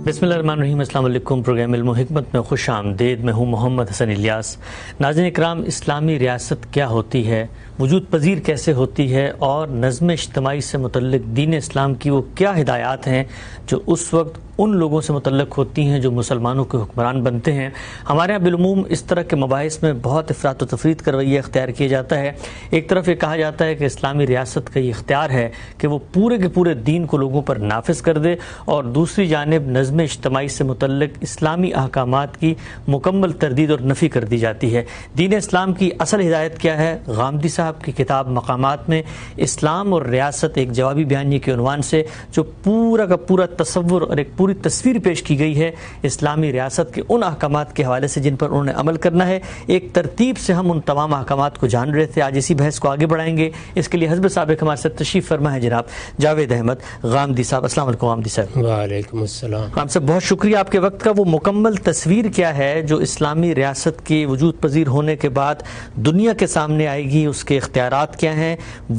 بسم اللہ الرحمن الرحیم۔ السلام علیکم۔ پروگرام علم و حکمت میں خوش آمدید۔ میں ہوں محمد حسن الیاس۔ ناظرین اکرام، اسلامی ریاست کیا ہوتی ہے، وجود پذیر کیسے ہوتی ہے، اور نظم اجتماعی سے متعلق دین اسلام کی وہ کیا ہدایات ہیں جو اس وقت ان لوگوں سے متعلق ہوتی ہیں جو مسلمانوں کے حکمران بنتے ہیں۔ ہمارے یہاں بالعموم اس طرح کے مباحث میں بہت افراط و تفریط کا رویہ اختیار کیا جاتا ہے۔ ایک طرف یہ کہا جاتا ہے کہ اسلامی ریاست کا یہ اختیار ہے کہ وہ پورے کے پورے دین کو لوگوں پر نافذ کر دے، اور دوسری جانب نظم اجتماعی سے متعلق اسلامی احکامات کی مکمل تردید اور نفی کر دی جاتی ہے۔ دین اسلام کی اصل ہدایت کیا ہے؟ غامدی صاحب کی کتاب مقامات میں اسلام اور ریاست ایک جوابی بیانیے کے عنوان سے جو پورا کا پورا تصور اور ایک پوری تصویر پیش کی گئی ہے اسلامی ریاست کے ان احکامات کے حوالے سے جن پر انہوں نے عمل کرنا ہے۔ ایک ترتیب سے ہم ان تمام احکامات کو جان رہے تھے۔ آج اسی بحث کو آگے بڑھائیں گے۔ اس کے لیے حزب سابق ہمارے ساتھ تشریف فرما ہے جناب جاوید احمد غامدی صاحب۔ السلام علیکم غامدی صاحب۔ وعلیکم السلام۔ آپ سے بہت شکریہ آپ کے وقت کا۔ وہ مکمل تصویر کیا ہے جو اسلامی ریاست کے وجود پذیر ہونے کے بعد دنیا کے سامنے آئے گی، اس کے اختیارات کیا ہیں،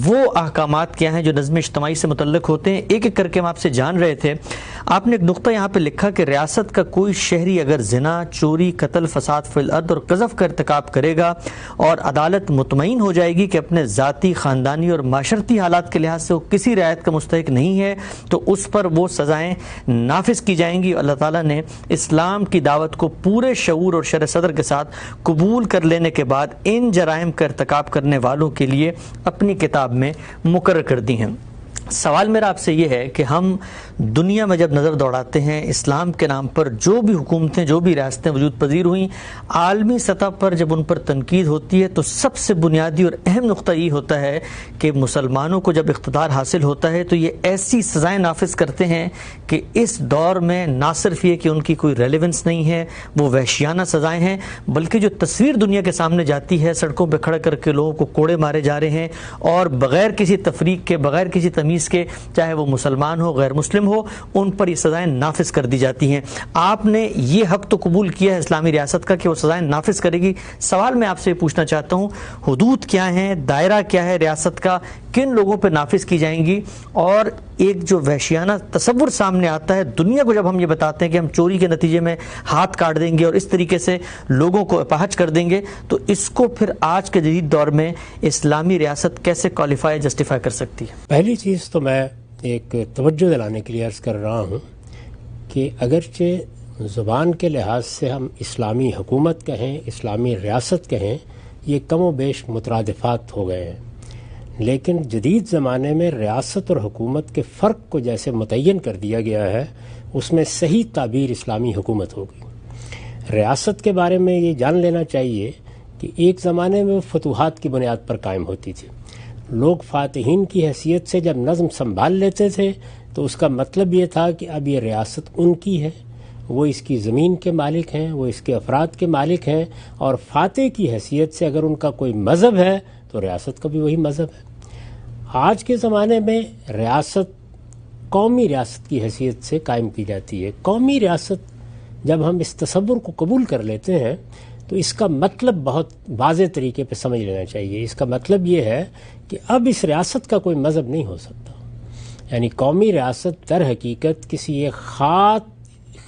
وہ احکامات کیا ہیں جو نظم اجتماعی سے متعلق ہوتے ہیں، ایک ایک کر کے ہم آپ سے جان رہے تھے۔ آپ نے ایک نقطہ یہاں پہ لکھا کہ ریاست کا کوئی شہری اگر زنا، چوری، قتل، فساد فی الارض اور قذف کا ارتکاب کرے گا اور عدالت مطمئن ہو جائے گی کہ اپنے ذاتی، خاندانی اور معاشرتی حالات کے لحاظ سے وہ کسی رعایت کا مستحق نہیں ہے، تو اس پر وہ سزائیں نافذ کی جائیں گی۔ اللہ تعالیٰ نے اسلام کی دعوت کو پورے شعور اور شرح صدر کے ساتھ قبول کر لینے کے بعد ان جرائم کا ارتکاب کرنے والوں کے لیے اپنی کتاب میں مقرر کر دی ہیں۔ سوال میرا آپ سے یہ ہے کہ ہم دنیا میں جب نظر دوڑاتے ہیں، اسلام کے نام پر جو بھی حکومتیں، جو بھی ریاستیں وجود پذیر ہوئیں، عالمی سطح پر جب ان پر تنقید ہوتی ہے تو سب سے بنیادی اور اہم نقطہ یہ ہوتا ہے کہ مسلمانوں کو جب اقتدار حاصل ہوتا ہے تو یہ ایسی سزائیں نافذ کرتے ہیں کہ اس دور میں نہ صرف یہ کہ ان کی کوئی ریلیونس نہیں ہے، وہ وحشیانہ سزائیں ہیں، بلکہ جو تصویر دنیا کے سامنے جاتی ہے، سڑکوں پہ کھڑا کر کے لوگوں کو کوڑے مارے جا رہے ہیں، اور بغیر کسی تفریق کے، بغیر کسی تمیز کے، چاہے وہ مسلمان ہو غیر مسلم ہو، ان پر یہ سزائیں نافذ کر دی جاتی ہیں۔ آپ نے یہ حق تو قبول کیا ہے اسلامی ریاست کا کہ وہ سزائیں نافذ کرے گی۔ سوال میں آپ سے پوچھنا چاہتا ہوں، حدود کیا ہیں، دائرہ کیا ہے ریاست کا، کن لوگوں پہ نافذ کی جائیں گی؟ اور ایک جو وحشیانہ تصور سامنے آتا ہے دنیا کو جب ہم یہ بتاتے ہیں کہ ہم چوری کے نتیجے میں ہاتھ کاٹ دیں گے اور اس طریقے سے لوگوں کو اپاہج کر دیں گے، تو اس کو پھر آج کے جدید دور میں اسلامی ریاست کیسے کوالیفائی، جسٹیفائی کر سکتی ہے؟ پہلی چیز تو میں ایک توجہ دلانے کے لیے عرض کر رہا ہوں کہ اگرچہ زبان کے لحاظ سے ہم اسلامی حکومت کہیں، اسلامی ریاست کہیں، یہ کم و بیش مترادفات ہو گئے ہیں، لیکن جدید زمانے میں ریاست اور حکومت کے فرق کو جیسے متعین کر دیا گیا ہے، اس میں صحیح تعبیر اسلامی حکومت ہوگی۔ ریاست کے بارے میں یہ جان لینا چاہیے کہ ایک زمانے میں فتوحات کی بنیاد پر قائم ہوتی تھی۔ لوگ فاتحین کی حیثیت سے جب نظم سنبھال لیتے تھے تو اس کا مطلب یہ تھا کہ اب یہ ریاست ان کی ہے، وہ اس کی زمین کے مالک ہیں، وہ اس کے افراد کے مالک ہیں، اور فاتح کی حیثیت سے اگر ان کا کوئی مذہب ہے تو ریاست کا بھی وہی مذہب ہے۔ آج کے زمانے میں ریاست قومی ریاست کی حیثیت سے قائم کی جاتی ہے۔ قومی ریاست جب ہم اس تصور کو قبول کر لیتے ہیں تو اس کا مطلب بہت واضح طریقے پہ سمجھ لینا چاہیے۔ اس کا مطلب یہ ہے کہ اب اس ریاست کا کوئی مذہب نہیں ہو سکتا، یعنی قومی ریاست در حقیقت کسی ایک خاص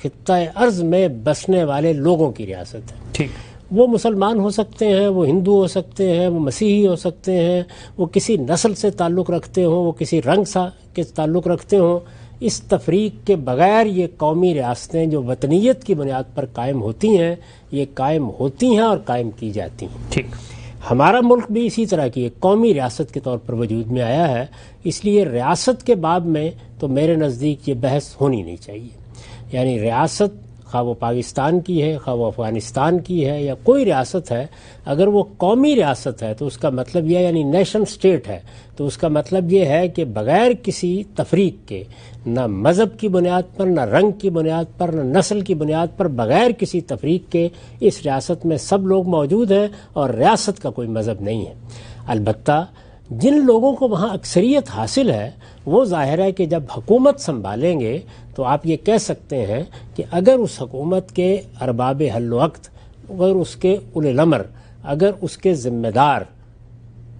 خطہ ارض میں بسنے والے لوگوں کی ریاست ہے۔ ٹھیک، وہ مسلمان ہو سکتے ہیں، وہ ہندو ہو سکتے ہیں، وہ مسیحی ہو سکتے ہیں، وہ کسی نسل سے تعلق رکھتے ہوں، وہ کسی رنگ کے تعلق رکھتے ہوں، اس تفریق کے بغیر یہ قومی ریاستیں جو وطنیت کی بنیاد پر قائم ہوتی ہیں، یہ قائم ہوتی ہیں اور قائم کی جاتی ہیں۔ ٹھیک، ہمارا ملک بھی اسی طرح کی ایک قومی ریاست کے طور پر وجود میں آیا ہے، اس لیے ریاست کے باب میں تو میرے نزدیک یہ بحث ہونی نہیں چاہیے۔ یعنی ریاست خواہ وہ پاکستان کی ہے، خواہ وہ افغانستان کی ہے، یا کوئی ریاست ہے، اگر وہ قومی ریاست ہے تو اس کا مطلب یہ، یعنی نیشن سٹیٹ ہے، تو اس کا مطلب یہ ہے کہ بغیر کسی تفریق کے، نہ مذہب کی بنیاد پر، نہ رنگ کی بنیاد پر، نہ نسل کی بنیاد پر، بغیر کسی تفریق کے اس ریاست میں سب لوگ موجود ہیں اور ریاست کا کوئی مذہب نہیں ہے۔ البتہ جن لوگوں کو وہاں اکثریت حاصل ہے وہ ظاہر ہے کہ جب حکومت سنبھالیں گے تو آپ یہ کہہ سکتے ہیں کہ اگر اس حکومت کے ارباب حل وقت، اگر اس کے اولی الامر، اگر اس کے ذمہ دار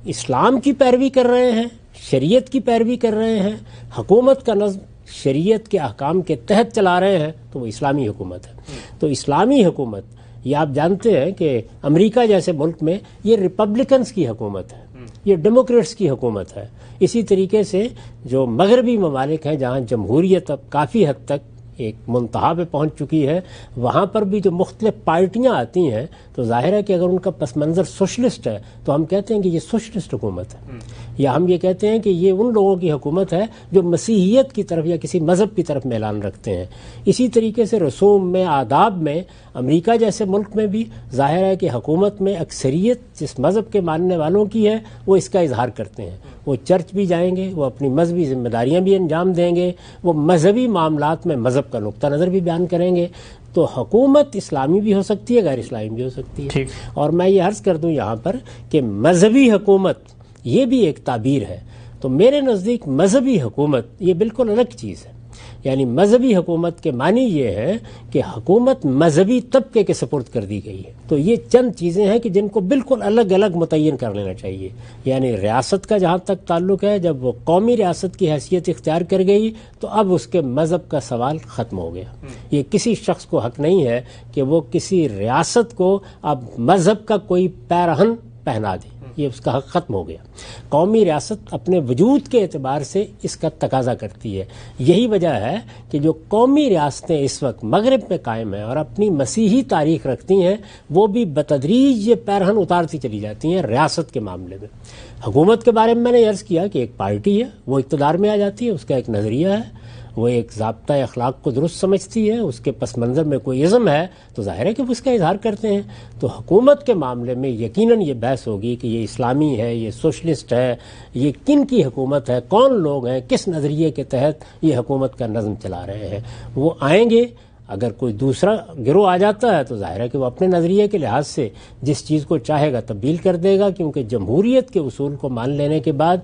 اسلام کی پیروی کر رہے ہیں، شریعت کی پیروی کر رہے ہیں، حکومت کا نظم شریعت کے احکام کے تحت چلا رہے ہیں تو وہ اسلامی حکومت ہے۔ تو اسلامی حکومت یہ آپ جانتے ہیں کہ امریکہ جیسے ملک میں یہ ریپبلکنز کی حکومت ہے، یہ ڈیموکریٹس کی حکومت ہے۔ اسی طریقے سے جو مغربی ممالک ہیں جہاں جمہوریت اب کافی حد تک ایک منتہا پہ پہنچ چکی ہے، وہاں پر بھی جو مختلف پارٹیاں آتی ہیں تو ظاہر ہے کہ اگر ان کا پس منظر سوشلسٹ ہے تو ہم کہتے ہیں کہ یہ سوشلسٹ حکومت ہے، یا ہم یہ کہتے ہیں کہ یہ ان لوگوں کی حکومت ہے جو مسیحیت کی طرف یا کسی مذہب کی طرف میلان رکھتے ہیں۔ اسی طریقے سے رسوم میں، آداب میں امریکہ جیسے ملک میں بھی ظاہر ہے کہ حکومت میں اکثریت جس مذہب کے ماننے والوں کی ہے وہ اس کا اظہار کرتے ہیں، وہ چرچ بھی جائیں گے، وہ اپنی مذہبی ذمہ داریاں بھی انجام دیں گے، وہ مذہبی معاملات میں مذہب کا نقطہ نظر بھی بیان کریں گے۔ تو حکومت اسلامی بھی ہو سکتی ہے، غیر اسلامی بھی ہو سکتی ہے۔ اور میں یہ عرض کر دوں یہاں پر کہ مذہبی حکومت یہ بھی ایک تعبیر ہے، تو میرے نزدیک مذہبی حکومت یہ بالکل الگ چیز ہے۔ یعنی مذہبی حکومت کے معنی یہ ہے کہ حکومت مذہبی طبقے کے سپرد کر دی گئی ہے۔ تو یہ چند چیزیں ہیں کہ جن کو بالکل الگ الگ متعین کر لینا چاہیے۔ یعنی ریاست کا جہاں تک تعلق ہے، جب وہ قومی ریاست کی حیثیت اختیار کر گئی تو اب اس کے مذہب کا سوال ختم ہو گیا۔ یہ کسی شخص کو حق نہیں ہے کہ وہ کسی ریاست کو اب مذہب کا کوئی پیرہن پہنا دے، یہ اس کا حق ختم ہو گیا۔ قومی ریاست اپنے وجود کے اعتبار سے اس کا تقاضا کرتی ہے۔ یہی وجہ ہے کہ جو قومی ریاستیں اس وقت مغرب میں قائم ہیں اور اپنی مسیحی تاریخ رکھتی ہیں، وہ بھی بتدریج یہ پیرہن اتارتی چلی جاتی ہیں ریاست کے معاملے میں۔ حکومت کے بارے میں میں نے عرض کیا کہ ایک پارٹی ہے، وہ اقتدار میں آ جاتی ہے، اس کا ایک نظریہ ہے، وہ ایک ضابطہ اخلاق کو درست سمجھتی ہے، اس کے پس منظر میں کوئی ازم ہے تو ظاہر ہے کہ وہ اس کا اظہار کرتے ہیں۔ تو حکومت کے معاملے میں یقیناً یہ بحث ہوگی کہ یہ اسلامی ہے، یہ سوشلسٹ ہے، یہ کن کی حکومت ہے، کون لوگ ہیں، کس نظریے کے تحت یہ حکومت کا نظم چلا رہے ہیں۔ وہ آئیں گے، اگر کوئی دوسرا گروہ آ جاتا ہے تو ظاہر ہے کہ وہ اپنے نظریے کے لحاظ سے جس چیز کو چاہے گا تبدیل کر دے گا، کیونکہ جمہوریت کے اصول کو مان لینے کے بعد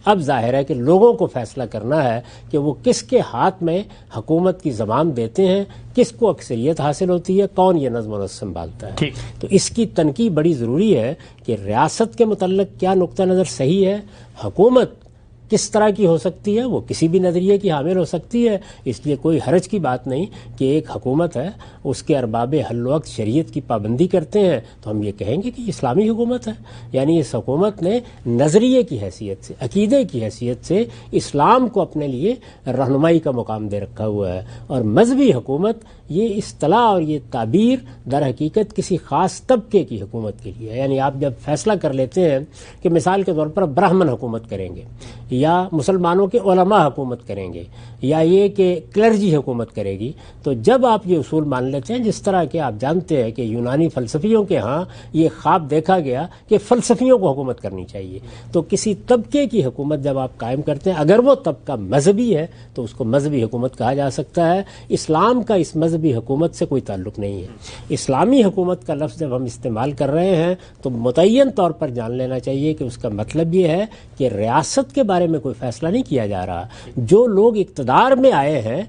اب ظاہر ہے کہ لوگوں کو فیصلہ کرنا ہے کہ وہ کس کے ہاتھ میں حکومت کی زمام دیتے ہیں، کس کو اکثریت حاصل ہوتی ہے، کون یہ نظم و نسق سنبھالتا ہے۔ تو اس کی تنقیح بڑی ضروری ہے کہ ریاست کے متعلق کیا نقطہ نظر صحیح ہے، حکومت کس طرح کی ہو سکتی ہے، وہ کسی بھی نظریے کی حامل ہو سکتی ہے۔ اس لیے کوئی حرج کی بات نہیں کہ ایک حکومت ہے، اس کے ارباب حل وقت شریعت کی پابندی کرتے ہیں تو ہم یہ کہیں گے کہ یہ اسلامی حکومت ہے۔ یعنی اس حکومت نے نظریے کی حیثیت سے، عقیدے کی حیثیت سے اسلام کو اپنے لیے رہنمائی کا مقام دے رکھا ہوا ہے۔ اور مذہبی حکومت یہ اصطلاح اور یہ تعبیر در حقیقت کسی خاص طبقے کی حکومت کے لیے ہے۔ یعنی آپ جب فیصلہ کر لیتے ہیں کہ مثال کے طور پر برہمن حکومت کریں گے، یا مسلمانوں کے علماء حکومت کریں گے، یا یہ کہ کلرجی حکومت کرے گی، تو جب آپ یہ اصول مان لیتے ہیں، جس طرح کہ آپ جانتے ہیں کہ یونانی فلسفیوں کے ہاں یہ خواب دیکھا گیا کہ فلسفیوں کو حکومت کرنی چاہیے، تو کسی طبقے کی حکومت جب آپ قائم کرتے ہیں، اگر وہ طبقہ مذہبی ہے تو اس کو مذہبی حکومت کہا جا سکتا ہے۔ اسلام کا اس مذہبی حکومت سے کوئی تعلق نہیں ہے۔ اسلامی حکومت کا لفظ جب ہم استعمال کر رہے ہیں تو متعین طور پر جان لینا چاہیے کہ اس کا مطلب یہ ہے کہ ریاست کے بارے میں کوئی فیصلہ نہیں کیا جا رہا۔ جو لوگ اقتدار میں آئے ہیں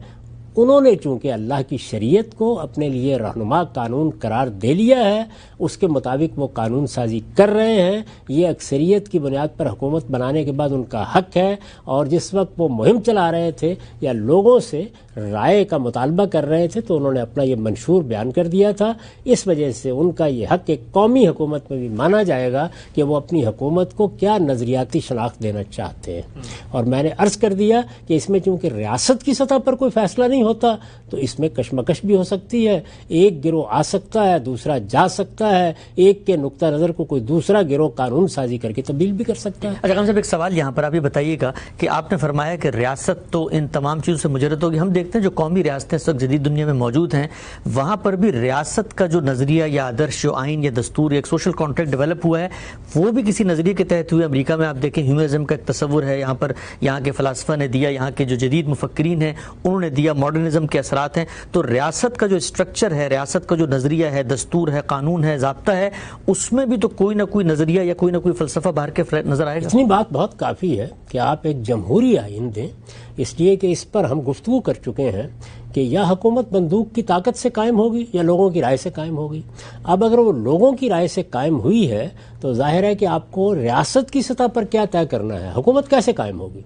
انہوں نے چونکہ اللہ کی شریعت کو اپنے لیے رہنما قانون قرار دے لیا ہے، اس کے مطابق وہ قانون سازی کر رہے ہیں۔ یہ اکثریت کی بنیاد پر حکومت بنانے کے بعد ان کا حق ہے، اور جس وقت وہ مہم چلا رہے تھے یا لوگوں سے رائے کا مطالبہ کر رہے تھے تو انہوں نے اپنا یہ منشور بیان کر دیا تھا۔ اس وجہ سے ان کا یہ حق ایک قومی حکومت میں بھی مانا جائے گا کہ وہ اپنی حکومت کو کیا نظریاتی شناخت دینا چاہتے ہیں۔ اور میں نے عرض کر دیا کہ اس میں چونکہ ریاست کی سطح پر کوئی فیصلہ نہیں ہوتا تو اس میں کشمکش بھی ہو سکتی ہے، ایک گروہ آ سکتا ہے، دوسرا جا سکتا ہے، ایک کے نقطہ نظر کو کوئی دوسرا گروہ قانون سازی کر کے تبدیل بھی کر سکتا ہے۔ اچھا خان صاحب، ایک سوال یہاں پر آپ یہ بتائیے گا کہ آپ نے فرمایا کہ ریاست تو ان تمام چیزوں سے مجرد ہوگی، ہم دیکھتے ہیں جو قومی ریاستیں اس وقت جدید دنیا میں موجود ہیں وہاں پر بھی ریاست کا جو نظریہ یا آدرش، جو آئین یا دستور یا ایک سوشل کانٹریکٹ ڈیولپ ہوا ہے وہ بھی کسی نظریے کے تحت ہوئے۔ امریکہ میں آپ دیکھیں ہیومنزم کا ایک تصور ہے، یہاں پر یہاں کے فلاسفہ نے دیا، یہاں کے جو جدید مفکرین ہیں انہوں نے دیا، ماڈرنزم کے اثرات ہیں۔ تو ریاست کا جو اسٹرکچر ہے، ریاست کا جو نظریہ ہے، دستور ہے، قانون ہے، ضابطہ ہے، اس میں بھی تو کوئی نہ کوئی نظریہ یا کوئی نہ کوئی فلسفہ باہر کے نظر آئے گا۔ اتنی بات بہت کافی ہے کہ آپ ایک جمہوری آئین دیں، اس لیے کہ اس پر ہم گفتگو کر چکے ہیں کہ یا حکومت بندوق کی طاقت سے قائم ہوگی یا لوگوں کی رائے سے قائم ہوگی۔ اب اگر وہ لوگوں کی رائے سے قائم ہوئی ہے تو ظاہر ہے کہ آپ کو ریاست کی سطح پر کیا طے کرنا ہے، حکومت کیسے قائم ہوگی۔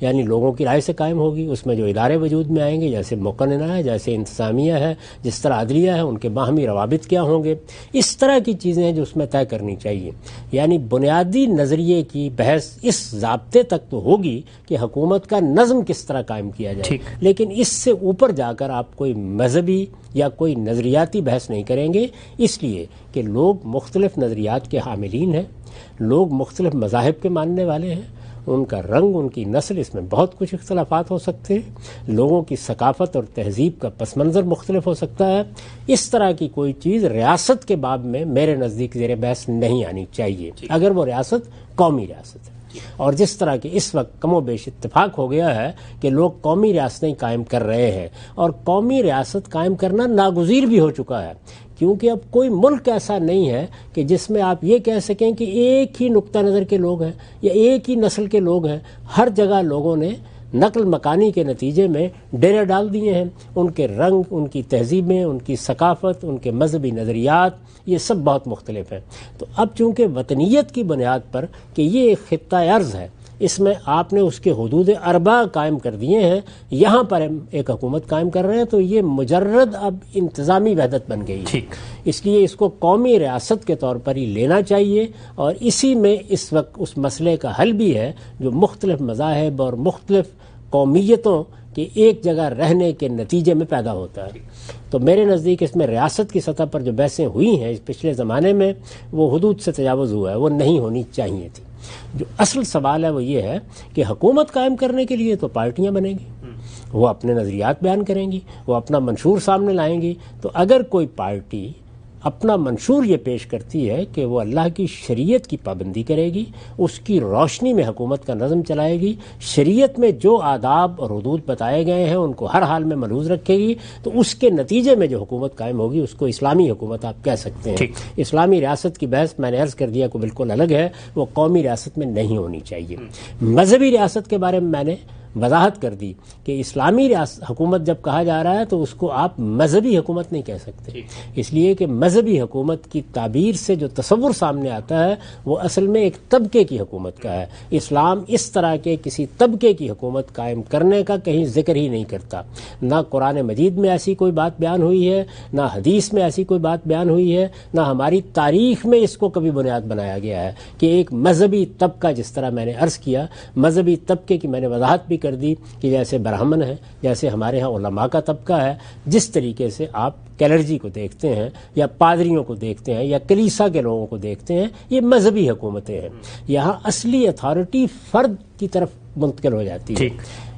یعنی لوگوں کی رائے سے قائم ہوگی. اس میں جو ادارے وجود میں آئیں گے، جیسے مقننہ ہے، جیسے انتظامیہ ہے، جس طرح عدلیہ ہے، ان کے باہمی روابط کیا ہوں گے، اس طرح کی چیزیں ہیں جو اس میں طے کرنی چاہیے. یعنی بنیادی نظریے کی بحث اس ضابطے تک تو ہوگی کہ حکومت کا نظم کس طرح قائم کیا جائے، لیکن اس سے اوپر جا کر آپ کوئی مذہبی یا کوئی نظریاتی بحث نہیں کریں گے، اس لیے کہ لوگ مختلف نظریات کے حاملین ہیں، لوگ مختلف مذاہب کے ماننے والے ہیں، ان کا رنگ، ان کی نسل، اس میں بہت کچھ اختلافات ہو سکتے ہیں، لوگوں کی ثقافت اور تہذیب کا پس منظر مختلف ہو سکتا ہے. اس طرح کی کوئی چیز ریاست کے باب میں میرے نزدیک زیر بحث نہیں آنی چاہیے اگر وہ ریاست قومی ریاست ہے. اور جس طرح کہ اس وقت کم و بیش اتفاق ہو گیا ہے کہ لوگ قومی ریاستیں قائم کر رہے ہیں، اور قومی ریاست قائم کرنا ناگزیر بھی ہو چکا ہے، کیونکہ اب کوئی ملک ایسا نہیں ہے کہ جس میں آپ یہ کہہ سکیں کہ ایک ہی نقطہ نظر کے لوگ ہیں یا ایک ہی نسل کے لوگ ہیں. ہر جگہ لوگوں نے نقل مکانی کے نتیجے میں ڈیرے ڈال دیے ہیں. ان کے رنگ، ان کی تہذیبیں، ان کی ثقافت، ان کے مذہبی نظریات، یہ سب بہت مختلف ہیں. تو اب چونکہ وطنیت کی بنیاد پر کہ یہ ایک خطہ ارض ہے، اس میں آپ نے اس کے حدود اربع قائم کر دیے ہیں، یہاں پر ہم ایک حکومت قائم کر رہے ہیں، تو یہ مجرد اب انتظامی وحدت بن گئی ہے. اس لیے اس کو قومی ریاست کے طور پر ہی لینا چاہیے، اور اسی میں اس وقت اس مسئلے کا حل بھی ہے جو مختلف مذاہب اور مختلف قومیتوں کے ایک جگہ رہنے کے نتیجے میں پیدا ہوتا ہے. تو میرے نزدیک اس میں ریاست کی سطح پر جو بحثیں ہوئی ہیں اس پچھلے زمانے میں، وہ حدود سے تجاوز ہوا ہے، وہ نہیں ہونی چاہیے تھی. جو اصل سوال ہے وہ یہ ہے کہ حکومت قائم کرنے کے لیے تو پارٹیاں بنیں گی، وہ اپنے نظریات بیان کریں گی، وہ اپنا منشور سامنے لائیں گی. تو اگر کوئی پارٹی اپنا منشور یہ پیش کرتی ہے کہ وہ اللہ کی شریعت کی پابندی کرے گی، اس کی روشنی میں حکومت کا نظم چلائے گی، شریعت میں جو آداب اور حدود بتائے گئے ہیں ان کو ہر حال میں ملحوظ رکھے گی، تو اس کے نتیجے میں جو حکومت قائم ہوگی اس کو اسلامی حکومت آپ کہہ سکتے ہیں. اسلامی ریاست کی بحث میں نے عرض کر دیا کو بالکل الگ ہے، وہ قومی ریاست میں نہیں ہونی چاہیے. مذہبی ریاست کے بارے میں میں نے وضاحت کر دی کہ اسلامی حکومت جب کہا جا رہا ہے تو اس کو آپ مذہبی حکومت نہیں کہہ سکتے، اس لیے کہ مذہبی حکومت کی تعبیر سے جو تصور سامنے آتا ہے وہ اصل میں ایک طبقے کی حکومت کا ہے. اسلام اس طرح کے کسی طبقے کی حکومت قائم کرنے کا کہیں ذکر ہی نہیں کرتا. نہ قرآن مجید میں ایسی کوئی بات بیان ہوئی ہے، نہ حدیث میں ایسی کوئی بات بیان ہوئی ہے، نہ ہماری تاریخ میں اس کو کبھی بنیاد بنایا گیا ہے کہ ایک مذہبی طبقہ، جس طرح میں نے عرض کیا مذہبی طبقے کی میں نے وضاحت بھی کر دی کہ جیسے برہمن ہے، جیسے ہمارے ہاں علماء کا طبقہ ہے، جس طریقے سے آپ کیلرجی کو دیکھتے ہیں یا پادریوں کو دیکھتے ہیں یا کلیسا کے لوگوں کو دیکھتے ہیں، یہ مذہبی حکومتیں ہیں. یہاں اصلی اتھارٹی فرد کی طرف منتقل ہو جاتی ہے.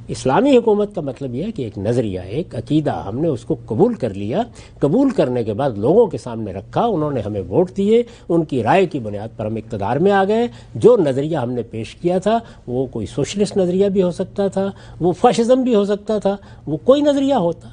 اسلامی حکومت کا مطلب یہ ہے کہ ایک نظریہ، ایک عقیدہ ہم نے اس کو قبول کر لیا، قبول کرنے کے بعد لوگوں کے سامنے رکھا، انہوں نے ہمیں ووٹ دیے، ان کی رائے کی بنیاد پر ہم اقتدار میں آ گئے. جو نظریہ ہم نے پیش کیا تھا وہ کوئی سوشلسٹ نظریہ بھی ہو سکتا تھا، وہ فاشزم بھی ہو سکتا تھا، وہ کوئی نظریہ ہوتا،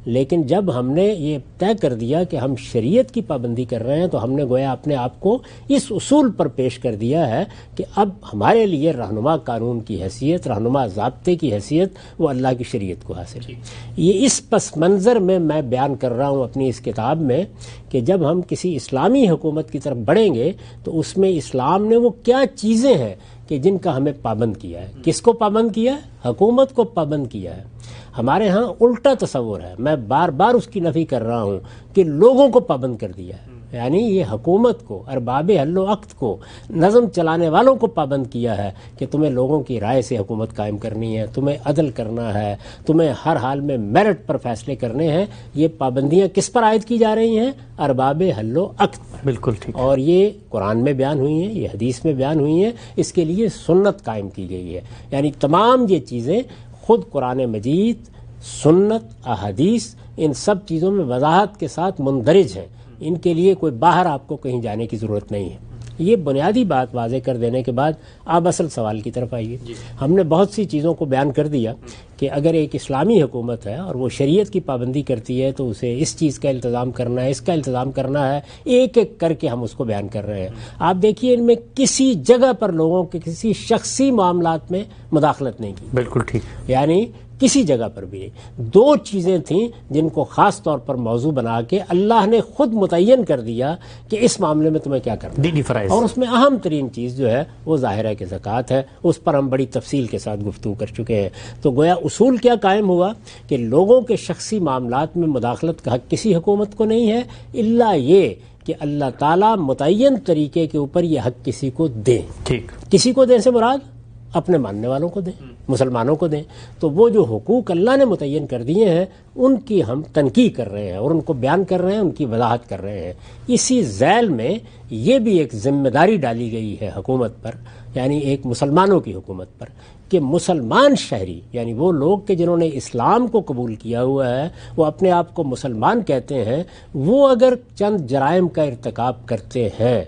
لیکن جب ہم نے یہ طے کر دیا کہ ہم شریعت کی پابندی کر رہے ہیں تو ہم نے گویا اپنے آپ کو اس اصول پر پیش کر دیا ہے کہ اب ہمارے لیے رہنما قانون کی حیثیت، رہنما ضابطے کی حیثیت وہ اللہ کی شریعت کو حاصل ہے. یہ اس پس منظر میں بیان کر رہا ہوں اپنی اس کتاب میں کہ جب ہم کسی اسلامی حکومت کی طرف بڑھیں گے تو اس میں اسلام نے وہ کیا چیزیں ہیں کہ جن کا ہمیں پابند کیا ہے. کس کو پابند کیا ہے؟ حکومت کو پابند کیا ہے. ہمارے ہاں الٹا تصور ہے، میں بار بار اس کی نفی کر رہا ہوں کہ لوگوں کو پابند کر دیا ہے. یعنی یہ حکومت کو، ارباب حل و عقد کو، نظم چلانے والوں کو پابند کیا ہے کہ تمہیں لوگوں کی رائے سے حکومت قائم کرنی ہے، تمہیں عدل کرنا ہے، تمہیں ہر حال میں میرٹ پر فیصلے کرنے ہیں. یہ پابندیاں کس پر عائد کی جا رہی ہیں؟ ارباب حل و عقد پر. بالکل ٹھیک. اور یہ قرآن میں بیان ہوئی ہیں، یہ حدیث میں بیان ہوئی ہیں. اس کے لیے سنت قائم کی گئی ہے. یعنی تمام یہ چیزیں خود قرآن مجید، سنت، احادیث، ان سب چیزوں میں وضاحت کے ساتھ مندرج ہیں. ان کے لیے کوئی باہر آپ کو کہیں جانے کی ضرورت نہیں ہے. یہ بنیادی بات واضح کر دینے کے بعد آپ اصل سوال کی طرف آئیے. ہم نے بہت سی چیزوں کو بیان کر دیا کہ اگر ایک اسلامی حکومت ہے اور وہ شریعت کی پابندی کرتی ہے تو اسے اس چیز کا التزام کرنا ہے، اس کا التزام کرنا ہے، ایک ایک کر کے ہم اس کو بیان کر رہے ہیں. آپ دیکھیے ان میں کسی جگہ پر لوگوں کے کسی شخصی معاملات میں مداخلت نہیں کی. بالکل ٹھیک. یعنی کسی جگہ پر بھی نہیں. دو چیزیں تھیں جن کو خاص طور پر موضوع بنا کے اللہ نے خود متعین کر دیا کہ اس معاملے میں تمہیں کیا کرنا دینی فرائض. اور اس میں اہم ترین چیز جو ہے وہ ظاہر ہے کہ زکوٰۃ ہے. اس پر ہم بڑی تفصیل کے ساتھ گفتگو کر چکے ہیں. تو گویا اصول کیا قائم ہوا کہ لوگوں کے شخصی معاملات میں مداخلت کا حق کسی حکومت کو نہیں ہے الا یہ کہ اللہ تعالیٰ متعین طریقے کے اوپر یہ حق کسی کو دیں. ٹھیک. کسی کو دیں سے مراد اپنے ماننے والوں کو دیں، مسلمانوں کو دیں. تو وہ جو حقوق اللہ نے متعین کر دیے ہیں ان کی ہم تنقید کر رہے ہیں اور ان کو بیان کر رہے ہیں، ان کی وضاحت کر رہے ہیں. اسی ذیل میں یہ بھی ایک ذمہ داری ڈالی گئی ہے حکومت پر، یعنی ایک مسلمانوں کی حکومت پر، کہ مسلمان شہری یعنی وہ لوگ کہ جنہوں نے اسلام کو قبول کیا ہوا ہے، وہ اپنے آپ کو مسلمان کہتے ہیں، وہ اگر چند جرائم کا ارتکاب کرتے ہیں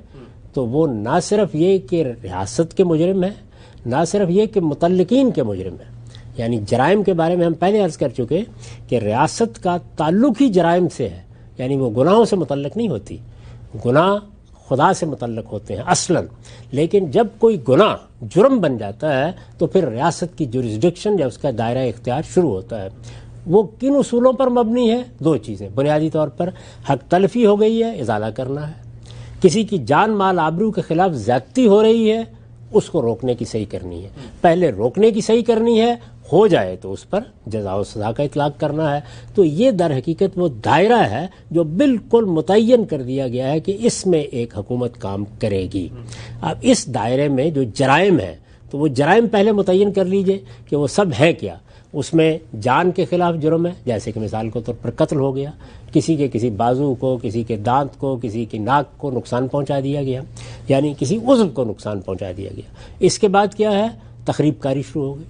تو وہ نہ صرف یہ کہ ریاست کے مجرم ہیں، نہ صرف یہ کہ متعلقین کے مجرم ہیں. یعنی جرائم کے بارے میں ہم پہلے عرض کر چکے کہ ریاست کا تعلق ہی جرائم سے ہے، یعنی وہ گناہوں سے متعلق نہیں ہوتی. گناہ خدا سے متعلق ہوتے ہیں اصلاً، لیکن جب کوئی گناہ جرم بن جاتا ہے تو پھر ریاست کی جورسڈکشن یا اس کا دائرہ اختیار شروع ہوتا ہے. وہ کن اصولوں پر مبنی ہے؟ دو چیزیں. بنیادی طور پر حق تلفی ہو گئی ہے، ازالہ کرنا ہے. کسی کی جان مال آبرو کے خلاف زیادتی ہو رہی ہے، اس کو روکنے کی صحیح کرنی ہے. پہلے روکنے کی صحیح کرنی ہے، ہو جائے تو اس پر جزا و سزا کا اطلاق کرنا ہے. تو یہ در حقیقت وہ دائرہ ہے جو بالکل متعین کر دیا گیا ہے کہ اس میں ایک حکومت کام کرے گی. اب اس دائرے میں جو جرائم ہیں تو وہ جرائم پہلے متعین کر لیجئے کہ وہ سب ہے کیا. اس میں جان کے خلاف جرم ہے، جیسے کہ مثال کے طور پر قتل ہو گیا، کسی کے کسی بازو کو، کسی کے دانت کو، کسی کی ناک کو نقصان پہنچا دیا گیا، یعنی کسی عضو کو نقصان پہنچا دیا گیا. اس کے بعد کیا ہے؟ تخریب کاری شروع ہو گئی.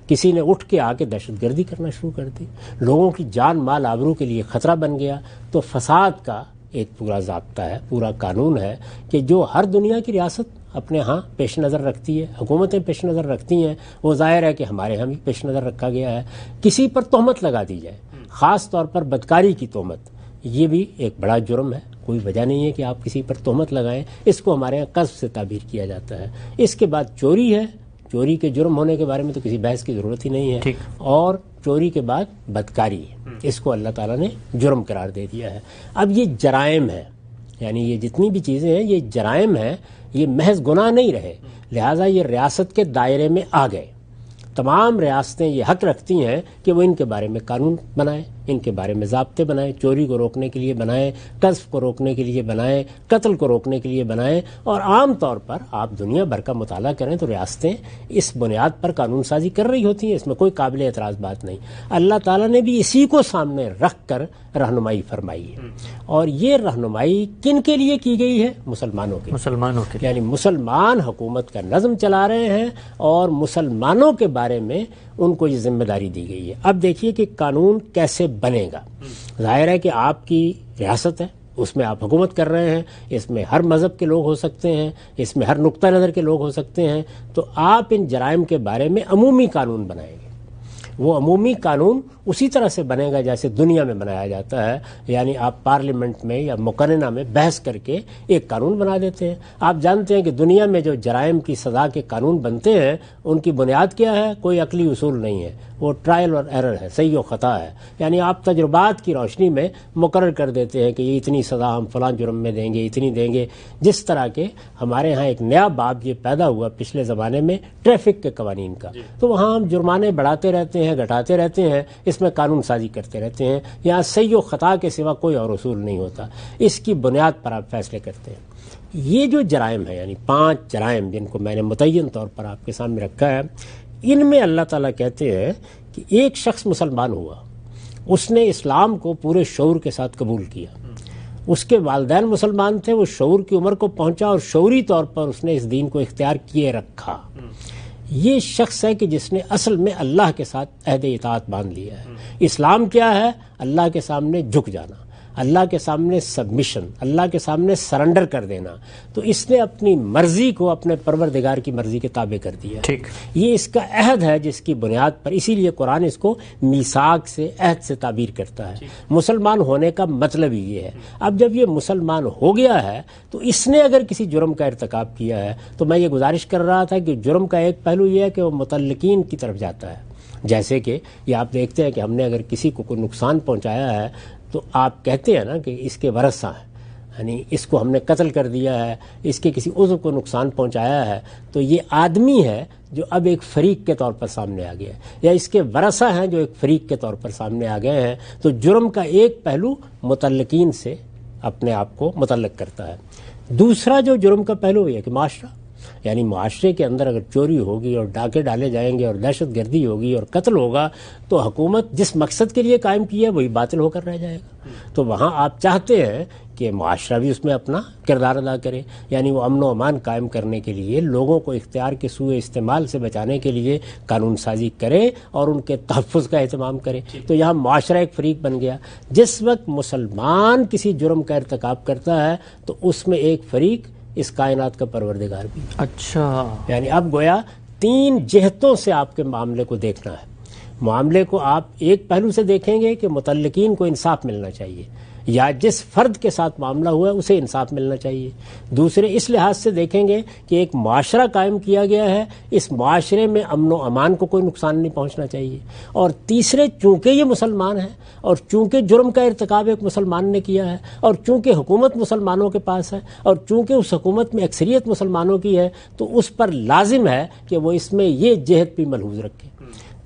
کسی نے اٹھ کے آ کے دہشت گردی کرنا شروع کر دی، لوگوں کی جان مال آبرو کے لیے خطرہ بن گیا. تو فساد کا ایک پورا ضابطہ ہے، پورا قانون ہے کہ جو ہر دنیا کی ریاست اپنے ہاں پیش نظر رکھتی ہے، حکومتیں پیش نظر رکھتی ہیں. وہ ظاہر ہے کہ ہمارے ہاں بھی پیش نظر رکھا گیا ہے. کسی پر تہمت لگا دی جائے، خاص طور پر بدکاری کی تہمت، یہ بھی ایک بڑا جرم ہے. کوئی وجہ نہیں ہے کہ آپ کسی پر تہمت لگائیں. اس کو ہمارے یہاں قذف سے تعبیر کیا جاتا ہے. اس کے بعد چوری ہے. چوری کے جرم ہونے کے بارے میں تو کسی بحث کی ضرورت ہی نہیں ہے. اور چوری کے بعد بدکاری ہے، اس کو اللہ تعالیٰ نے جرم قرار دے دیا ہے. اب یہ جرائم ہے، یعنی یہ جتنی بھی چیزیں ہیں یہ جرائم ہیں، یہ محض گناہ نہیں رہے. لہٰذا یہ ریاست کے دائرے میں آ گئے. تمام ریاستیں یہ حق رکھتی ہیں کہ وہ ان کے بارے میں قانون بنائیں، ان کے بارے میں ضابطے بنائیں، چوری کو روکنے کے لیے بنائیں، قذف کو روکنے کے لیے بنائیں، قتل کو روکنے کے لیے بنائیں. اور عام طور پر آپ دنیا بھر کا مطالعہ کریں تو ریاستیں اس بنیاد پر قانون سازی کر رہی ہوتی ہیں. اس میں کوئی قابل اعتراض بات نہیں. اللہ تعالیٰ نے بھی اسی کو سامنے رکھ کر رہنمائی فرمائی ہے. اور یہ رہنمائی کن کے لیے کی گئی ہے؟ مسلمانوں کے لیے. یعنی مسلمان حکومت کا نظم چلا رہے ہیں اور مسلمانوں کے بارے میں ان کو یہ ذمہ داری دی گئی ہے. اب دیکھیے کہ قانون کیسے بنے گا. ظاہر ہے کہ آپ کی ریاست ہے، اس میں آپ حکومت کر رہے ہیں، اس میں ہر مذہب کے لوگ ہو سکتے ہیں، اس میں ہر نقطہ نظر کے لوگ ہو سکتے ہیں. تو آپ ان جرائم کے بارے میں عمومی قانون بنائیں گے. وہ عمومی قانون اسی طرح سے بنے گا جیسے دنیا میں بنایا جاتا ہے. یعنی آپ پارلیمنٹ میں یا مقننہ میں بحث کر کے ایک قانون بنا دیتے ہیں. آپ جانتے ہیں کہ دنیا میں جو جرائم کی سزا کے قانون بنتے ہیں ان کی بنیاد کیا ہے؟ کوئی عقلی اصول نہیں ہے، وہ ٹرائل اور ایرر ہے، صحیح و خطا ہے. یعنی آپ تجربات کی روشنی میں مقرر کر دیتے ہیں کہ یہ اتنی سزا ہم فلاں جرم میں دیں گے، اتنی دیں گے. جس طرح کے ہمارے ہاں ایک نیا باب یہ پیدا ہوا پچھلے زمانے میں ٹریفک کے قوانین کا، تو وہاں ہم جرمانے بڑھاتے رہتے ہیں، گھٹاتے رہتے ہیں، اس میں قانون سازی کرتے رہتے ہیں. یہاں صحیح و خطا کے سوا کوئی اور اصول نہیں ہوتا، اس کی بنیاد پر آپ فیصلے کرتے ہیں. یہ جو جرائم ہے، یعنی 5 جرائم جن کو میں نے متعین طور پر آپ کے سامنے رکھا ہے، ان میں اللہ تعالیٰ کہتے ہیں کہ ایک شخص مسلمان ہوا، اس نے اسلام کو پورے شعور کے ساتھ قبول کیا، اس کے والدین مسلمان تھے، وہ شعور کی عمر کو پہنچا اور شعوری طور پر اس نے اس دین کو اختیار کیے رکھا. یہ شخص ہے کہ جس نے اصل میں اللہ کے ساتھ عہد اطاعت باندھ لیا ہے. اسلام کیا ہے؟ اللہ کے سامنے جھک جانا، اللہ کے سامنے سبمیشن، اللہ کے سامنے سرنڈر کر دینا. تو اس نے اپنی مرضی کو اپنے پروردگار کی مرضی کے تابع کر دیا. یہ اس کا عہد ہے جس کی بنیاد پر، اسی لیے قرآن اس کو میثاق سے، عہد سے تعبیر کرتا ہے. مسلمان ہونے کا مطلب ہی یہ ہے. اب جب یہ مسلمان ہو گیا ہے تو اس نے اگر کسی جرم کا ارتکاب کیا ہے تو میں یہ گزارش کر رہا تھا کہ جرم کا ایک پہلو یہ ہے کہ وہ متعلقین کی طرف جاتا ہے. جیسے کہ یہ آپ دیکھتے ہیں کہ ہم نے اگر کسی کو کوئی نقصان پہنچایا ہے تو آپ کہتے ہیں نا کہ اس کے ورثہ ہیں، یعنی اس کو ہم نے قتل کر دیا ہے، اس کے کسی عضو کو نقصان پہنچایا ہے، تو یہ آدمی ہے جو اب ایک فریق کے طور پر سامنے آ گیا ہے، یا اس کے ورثہ ہیں جو ایک فریق کے طور پر سامنے آ گئے ہیں. تو جرم کا ایک پہلو متعلقین سے اپنے آپ کو متعلق کرتا ہے. دوسرا جو جرم کا پہلو یہ ہے کہ معاشرہ، یعنی معاشرے کے اندر اگر چوری ہوگی اور ڈاکے ڈالے جائیں گے اور دہشت گردی ہوگی اور قتل ہوگا تو حکومت جس مقصد کے لیے قائم کی ہے وہی باطل ہو کر رہ جائے گا. تو وہاں آپ چاہتے ہیں کہ معاشرہ بھی اس میں اپنا کردار ادا کرے، یعنی وہ امن و امان قائم کرنے کے لیے لوگوں کو اختیار کے سوء استعمال سے بچانے کے لیے قانون سازی کرے اور ان کے تحفظ کا اہتمام کرے. تو یہاں معاشرہ ایک فریق بن گیا. جس وقت مسلمان کسی جرم کا ارتکاب کرتا ہے تو اس میں ایک فریق اس کائنات کا پروردگار بھی. اچھا، یعنی اب گویا 3 جہتوں سے آپ کے معاملے کو دیکھنا ہے. معاملے کو آپ ایک پہلو سے دیکھیں گے کہ متعلقین کو انصاف ملنا چاہیے، یا جس فرد کے ساتھ معاملہ ہوا ہے اسے انصاف ملنا چاہیے. دوسرے اس لحاظ سے دیکھیں گے کہ ایک معاشرہ قائم کیا گیا ہے، اس معاشرے میں امن و امان کو کوئی نقصان نہیں پہنچنا چاہیے. اور تیسرے چونکہ یہ مسلمان ہیں اور چونکہ جرم کا ارتکاب ایک مسلمان نے کیا ہے اور چونکہ حکومت مسلمانوں کے پاس ہے اور چونکہ اس حکومت میں اکثریت مسلمانوں کی ہے تو اس پر لازم ہے کہ وہ اس میں یہ جہت بھی ملحوظ رکھے.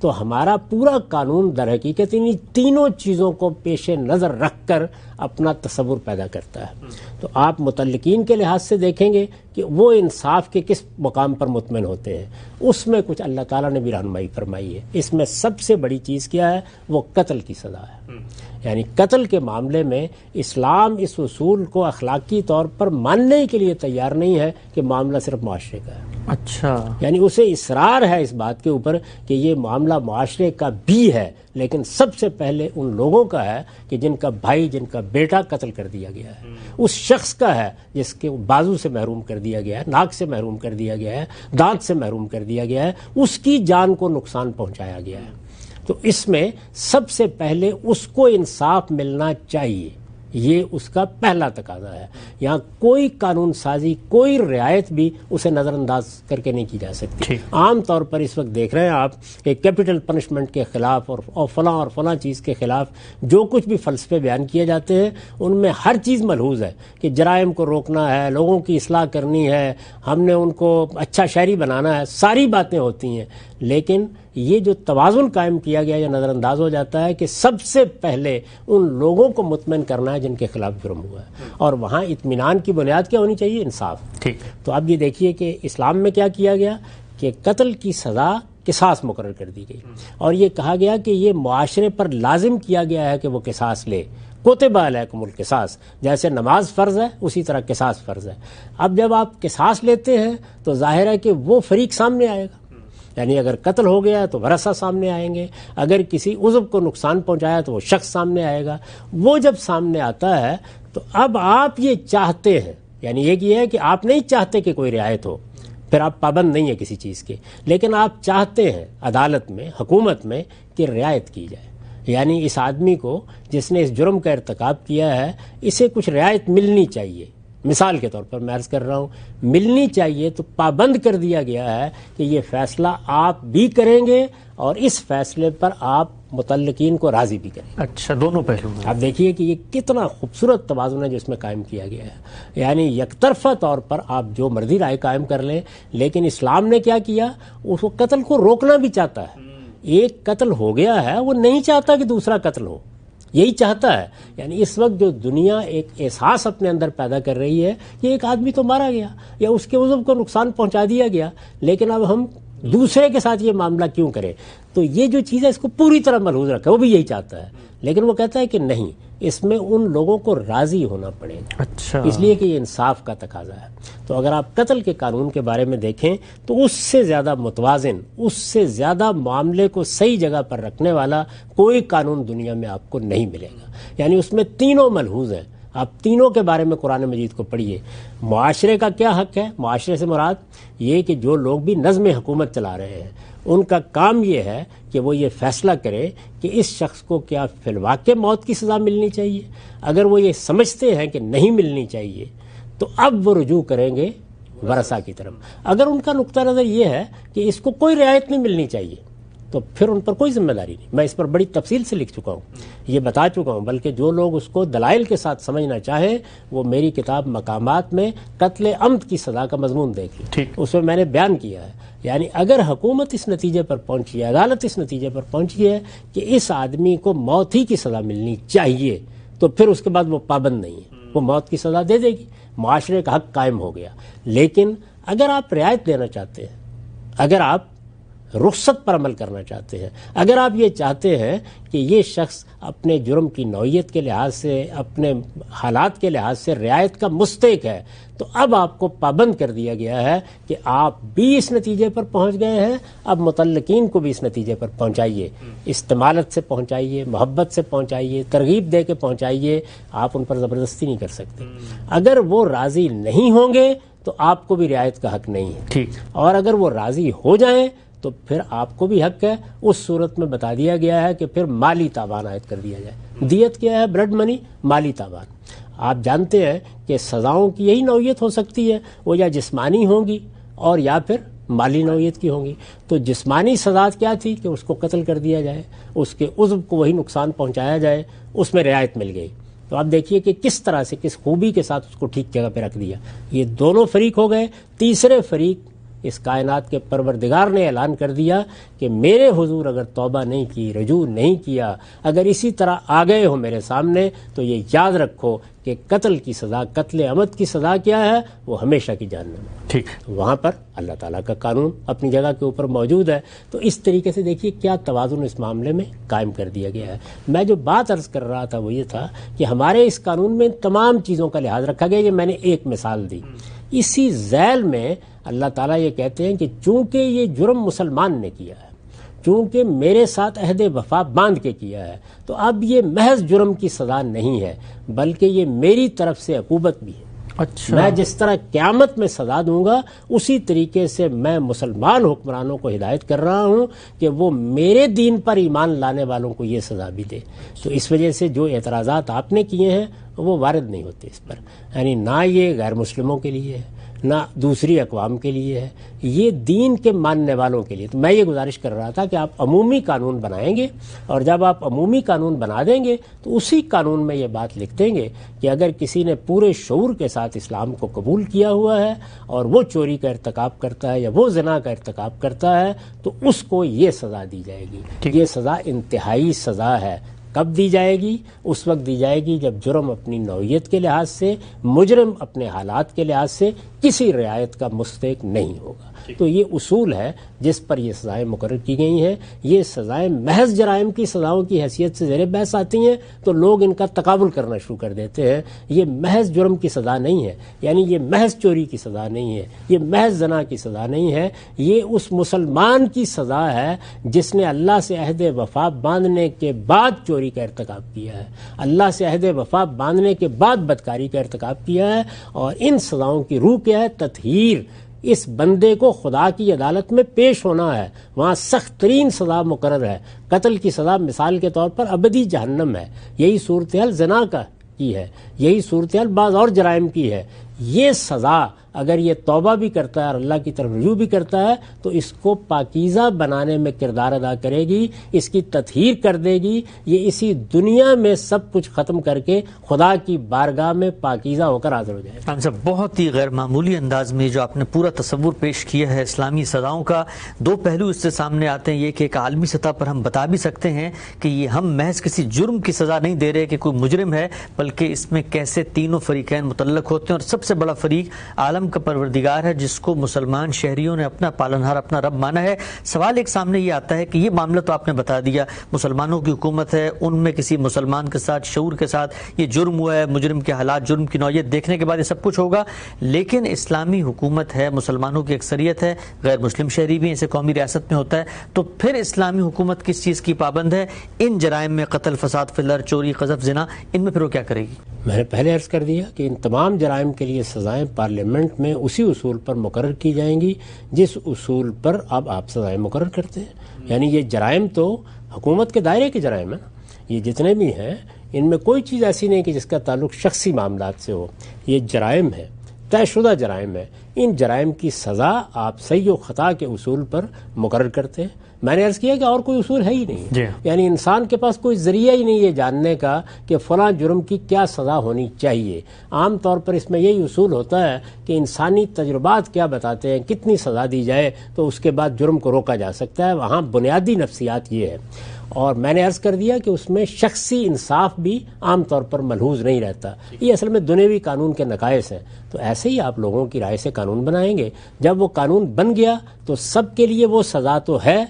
تو ہمارا پورا قانون در حقیقت انہی تینوں چیزوں کو پیش نظر رکھ کر اپنا تصور پیدا کرتا ہے. تو آپ متعلقین کے لحاظ سے دیکھیں گے کہ وہ انصاف کے کس مقام پر مطمئن ہوتے ہیں. اس میں کچھ اللہ تعالیٰ نے بھی رہنمائی فرمائی ہے. اس میں سب سے بڑی چیز کیا ہے؟ وہ قتل کی سزا ہے. یعنی قتل کے معاملے میں اسلام اس اصول کو اخلاقی طور پر ماننے کے لیے تیار نہیں ہے کہ معاملہ صرف معاشرے کا ہے. اچھا، یعنی اسے اصرار ہے اس بات کے اوپر کہ یہ معاملہ معاشرے کا بھی ہے، لیکن سب سے پہلے ان لوگوں کا ہے کہ جن کا بھائی، جن کا بیٹا قتل کر دیا گیا ہے. اس شخص کا ہے جس کے بازو سے محروم کر دیا گیا ہے، ناک سے محروم کر دیا گیا ہے، دانت سے محروم کر دیا گیا ہے، اس کی جان کو نقصان پہنچایا گیا ہے. تو اس میں سب سے پہلے اس کو انصاف ملنا چاہیے، یہ اس کا پہلا تقاضا ہے. یہاں کوئی قانون سازی، کوئی رعایت بھی اسے نظر انداز کر کے نہیں کی جا سکتی. عام طور پر اس وقت دیکھ رہے ہیں آپ کہ کیپٹل پنشمنٹ کے خلاف اور فلاں چیز کے خلاف جو کچھ بھی فلسفے بیان کیے جاتے ہیں ان میں ہر چیز ملحوظ ہے کہ جرائم کو روکنا ہے، لوگوں کی اصلاح کرنی ہے، ہم نے ان کو اچھا شہری بنانا ہے، ساری باتیں ہوتی ہیں. لیکن یہ جو توازن قائم کیا گیا یہ نظر انداز ہو جاتا ہے کہ سب سے پہلے ان لوگوں کو مطمئن کرنا ہے جن کے خلاف جرم ہوا ہے، اور وہاں اطمینان کی بنیاد کیا ہونی چاہیے؟ انصاف. تو اب یہ دیکھیے کہ اسلام میں کیا کیا گیا کہ قتل کی سزا قصاص مقرر کر دی گئی، اور یہ کہا گیا کہ یہ معاشرے پر لازم کیا گیا ہے کہ وہ قصاص لے. کتب علیکم القصاص، جیسے نماز فرض ہے اسی طرح قصاص فرض ہے. اب جب آپ قصاص لیتے ہیں تو ظاہر ہے کہ وہ فریق سامنے آئے گا، یعنی اگر قتل ہو گیا تو ورثہ سامنے آئیں گے، اگر کسی عضو کو نقصان پہنچایا تو وہ شخص سامنے آئے گا. وہ جب سامنے آتا ہے تو اب آپ یہ چاہتے ہیں، یعنی یہ ہے کہ آپ نہیں چاہتے کہ کوئی رعایت ہو، پھر آپ پابند نہیں ہیں کسی چیز کے، لیکن آپ چاہتے ہیں عدالت میں، حکومت میں کہ رعایت کی جائے. یعنی اس آدمی کو جس نے اس جرم کا ارتکاب کیا ہے اسے کچھ رعایت ملنی چاہیے. مثال کے طور پر میں عرض کر رہا ہوں ملنی چاہیے، تو پابند کر دیا گیا ہے کہ یہ فیصلہ آپ بھی کریں گے اور اس فیصلے پر آپ متعلقین کو راضی بھی کریں. اچھا، دونوں پہلو. آپ دیکھیے کہ یہ کتنا خوبصورت توازن ہے جو اس میں قائم کیا گیا ہے. یعنی یک طرفہ طور پر آپ جو مرضی رائے قائم کر لیں، لیکن اسلام نے کیا کیا؟ اس قتل کو روکنا بھی چاہتا ہے. ایک قتل ہو گیا ہے، وہ نہیں چاہتا کہ دوسرا قتل ہو، یہی چاہتا ہے. یعنی اس وقت جو دنیا ایک احساس اپنے اندر پیدا کر رہی ہے کہ ایک آدمی تو مارا گیا یا اس کے عضو کو نقصان پہنچا دیا گیا، لیکن اب ہم دوسرے کے ساتھ یہ معاملہ کیوں کریں؟ تو یہ جو چیز ہے اس کو پوری طرح ملحوظ رکھا، وہ بھی یہی چاہتا ہے، لیکن وہ کہتا ہے کہ نہیں، اس میں ان لوگوں کو راضی ہونا پڑے گا. اچھا، اس لیے کہ یہ انصاف کا تقاضا ہے. تو اگر آپ قتل کے قانون کے بارے میں دیکھیں تو اس سے زیادہ متوازن، اس سے زیادہ معاملے کو صحیح جگہ پر رکھنے والا کوئی قانون دنیا میں آپ کو نہیں ملے گا. یعنی اس میں تینوں ملحوظ ہیں. آپ تینوں کے بارے میں قرآن مجید کو پڑھیے. معاشرے کا کیا حق ہے؟ معاشرے سے مراد یہ کہ جو لوگ بھی نظم حکومت چلا رہے ہیں ان کا کام یہ ہے کہ وہ یہ فیصلہ کرے کہ اس شخص کو کیا فی الواقع موت کی سزا ملنی چاہیے. اگر وہ یہ سمجھتے ہیں کہ نہیں ملنی چاہیے تو اب وہ رجوع کریں گے ورثہ کی طرف. اگر ان کا نقطہ نظر یہ ہے کہ اس کو کوئی رعایت نہیں ملنی چاہیے، تو پھر ان پر کوئی ذمہ داری نہیں. میں اس پر بڑی تفصیل سے لکھ چکا ہوں, یہ بتا چکا ہوں, بلکہ جو لوگ اس کو دلائل کے ساتھ سمجھنا چاہیں وہ میری کتاب مقامات میں قتل عمد کی سزا کا مضمون دیکھ لیں, اس میں میں نے بیان کیا ہے. یعنی اگر حکومت اس نتیجے پر پہنچی ہے, عدالت اس نتیجے پر پہنچی ہے کہ اس آدمی کو موت ہی کی سزا ملنی چاہیے, تو پھر اس کے بعد وہ پابند نہیں ہے, وہ موت کی سزا دے دے گی, معاشرے کا حق قائم ہو گیا. لیکن اگر آپ رعایت دینا چاہتے ہیں, اگر آپ رخصت پر عمل کرنا چاہتے ہیں, اگر آپ یہ چاہتے ہیں کہ یہ شخص اپنے جرم کی نوعیت کے لحاظ سے, اپنے حالات کے لحاظ سے رعایت کا مستحق ہے, تو اب آپ کو پابند کر دیا گیا ہے کہ آپ بھی اس نتیجے پر پہنچ گئے ہیں, اب متعلقین کو بھی اس نتیجے پر پہنچائیے, استمالت سے پہنچائیے, محبت سے پہنچائیے, ترغیب دے کے پہنچائیے, آپ ان پر زبردستی نہیں کر سکتے. اگر وہ راضی نہیں ہوں گے تو آپ کو بھی رعایت کا حق نہیں ہے, اور اگر وہ راضی ہو جائیں تو پھر آپ کو بھی حق ہے. اس صورت میں بتا دیا گیا ہے کہ پھر مالی تاوان عائد کر دیا جائے. دیت کیا ہے؟ بلڈ منی, مالی تاوان. آپ جانتے ہیں کہ سزاؤں کی یہی نوعیت ہو سکتی ہے, وہ یا جسمانی ہوں گی اور یا پھر مالی نوعیت کی ہوں گی. تو جسمانی سزا کیا تھی کہ اس کو قتل کر دیا جائے, اس کے عضو کو وہی نقصان پہنچایا جائے, اس میں رعایت مل گئی. تو آپ دیکھیے کہ کس طرح سے, کس خوبی کے ساتھ اس کو ٹھیک جگہ پہ رکھ دیا. یہ دونوں فریق ہو گئے. تیسرے فریق اس کائنات کے پروردگار نے اعلان کر دیا کہ میرے حضور اگر توبہ نہیں کی, رجوع نہیں کیا, اگر اسی طرح آ گئے ہو میرے سامنے, تو یہ یاد رکھو کہ قتل کی سزا, قتل عمد کی سزا کیا ہے؟ وہ ہمیشہ کی جہنم ہے. ٹھیک, وہاں پر اللہ تعالیٰ کا قانون اپنی جگہ کے اوپر موجود ہے. تو اس طریقے سے دیکھیے کیا توازن اس معاملے میں قائم کر دیا گیا ہے. میں جو بات عرض کر رہا تھا وہ یہ تھا کہ ہمارے اس قانون میں تمام چیزوں کا لحاظ رکھا گیا. یہ میں نے ایک مثال دی. اسی ذیل میں اللہ تعالیٰ یہ کہتے ہیں کہ چونکہ یہ جرم مسلمان نے کیا ہے, چونکہ میرے ساتھ عہد وفا باندھ کے کیا ہے, تو اب یہ محض جرم کی سزا نہیں ہے, بلکہ یہ میری طرف سے عقوبت بھی ہے. اچھا, میں جس طرح قیامت میں سزا دوں گا, اسی طریقے سے میں مسلمان حکمرانوں کو ہدایت کر رہا ہوں کہ وہ میرے دین پر ایمان لانے والوں کو یہ سزا بھی دے. تو اس وجہ سے جو اعتراضات آپ نے کیے ہیں وہ وارد نہیں ہوتے اس پر. یعنی نہ یہ غیر مسلموں کے لیے ہے, نہ دوسری اقوام کے لیے ہے, یہ دین کے ماننے والوں کے لیے. تو میں یہ گزارش کر رہا تھا کہ آپ عمومی قانون بنائیں گے, اور جب آپ عمومی قانون بنا دیں گے تو اسی قانون میں یہ بات لکھ دیں گے کہ اگر کسی نے پورے شعور کے ساتھ اسلام کو قبول کیا ہوا ہے اور وہ چوری کا ارتکاب کرتا ہے یا وہ زنا کا ارتکاب کرتا ہے, تو اس کو یہ سزا دی جائے گی. یہ سزا انتہائی سزا ہے. کب دی جائے گی؟ اس وقت دی جائے گی جب جرم اپنی نوعیت کے لحاظ سے, مجرم اپنے حالات کے لحاظ سے کسی رعایت کا مستحق نہیں ہوگا. تو یہ اصول ہے جس پر یہ سزائیں مقرر کی گئی ہیں. یہ سزائیں محض جرائم کی سزاؤں کی حیثیت سے زیر بحث آتی ہیں تو لوگ ان کا تقابل کرنا شروع کر دیتے ہیں. یہ محض جرم کی سزا نہیں ہے, یعنی یہ محض چوری کی سزا نہیں ہے, یہ محض زنا کی سزا نہیں ہے. یہ اس مسلمان کی سزا ہے جس نے اللہ سے عہد وفا باندھنے کے بعد چوری کا ارتکاب کیا ہے, اللہ سے عہد وفا باندھنے کے بعد بدکاری کا ارتکاب کیا ہے. اور ان سزاؤں کی روح کیا ہے؟ تطہیر. اس بندے کو خدا کی عدالت میں پیش ہونا ہے, وہاں سخت ترین سزا مقرر ہے. قتل کی سزا مثال کے طور پر ابدی جہنم ہے. یہی صورتحال زنا کی ہے, یہی صورتحال بعض اور جرائم کی ہے. یہ سزا اگر یہ توبہ بھی کرتا ہے اور اللہ کی طرف رجوع بھی کرتا ہے تو اس کو پاکیزہ بنانے میں کردار ادا کرے گی, اس کی تطہیر کر دے گی. یہ اسی دنیا میں سب کچھ ختم کر کے خدا کی بارگاہ میں پاکیزہ ہو کر حاضر ہو جائے گا. صاحب بہت ہی غیر معمولی انداز میں جو آپ نے پورا تصور پیش کیا ہے اسلامی سزاؤں کا, دو پہلو اس سے سامنے آتے ہیں. یہ کہ ایک عالمی سطح پر ہم بتا بھی سکتے ہیں کہ یہ ہم محض کسی جرم کی سزا نہیں دے رہے کہ کوئی مجرم ہے, بلکہ اس میں کیسے تینوں فریقین متعلق ہوتے ہیں, اور سب سے بڑا فریق عالم کا پروردگار ہے جس کو مسلمان شہریوں نے اپنا پالنہار, اپنا رب مانا ہے. سوال ایک سامنے یہ آتا ہے کہ یہ معاملہ تو آپ نے بتا دیا, مسلمانوں کی حکومت ہے, ان میں کسی مسلمان کے ساتھ شعور کے ساتھ یہ جرم ہوا ہے, مجرم کے حالات, جرم کی نوعیت دیکھنے کے بعد یہ سب کچھ ہوگا. لیکن اسلامی حکومت ہے, مسلمانوں کی اکثریت ہے, غیر مسلم شہری بھی اسے قومی ریاست میں ہوتا ہے, تو پھر اسلامی حکومت کس چیز کی پابند ہے؟ ان جرائم میں قتل, فساد فی الارض, چوری, قذف, زنا, ان میں پھر وہ کیا کرے گی؟ میں نے پہلے عرض کر دیا کہ ان تمام جرائم کے لیے سزائیں پارلیمنٹ میں اسی اصول پر مقرر کی جائیں گی جس اصول پر اب آپ سزائیں مقرر کرتے ہیں. یعنی یہ جرائم تو حکومت کے دائرے کے جرائم ہیں, یہ جتنے بھی ہیں ان میں کوئی چیز ایسی نہیں کہ جس کا تعلق شخصی معاملات سے ہو. یہ جرائم ہے, طے شدہ جرائم ہے. ان جرائم کی سزا آپ صحیح و خطا کے اصول پر مقرر کرتے ہیں. میں نے عرض کیا کہ اور کوئی اصول ہے ہی نہیں. جی. یعنی انسان کے پاس کوئی ذریعہ ہی نہیں ہے جاننے کا کہ فلاں جرم کی کیا سزا ہونی چاہیے. عام طور پر اس میں یہی اصول ہوتا ہے کہ انسانی تجربات کیا بتاتے ہیں, کتنی سزا دی جائے تو اس کے بعد جرم کو روکا جا سکتا ہے. وہاں بنیادی نفسیات یہ ہے. اور میں نے عرض کر دیا کہ اس میں شخصی انصاف بھی عام طور پر ملحوظ نہیں رہتا. یہ اصل میں دنیوی قانون کے نقائص ہیں. تو ایسے ہی آپ لوگوں کی رائے سے قانون بنائیں گے. جب وہ قانون بن گیا تو سب کے لیے وہ سزا تو ہے,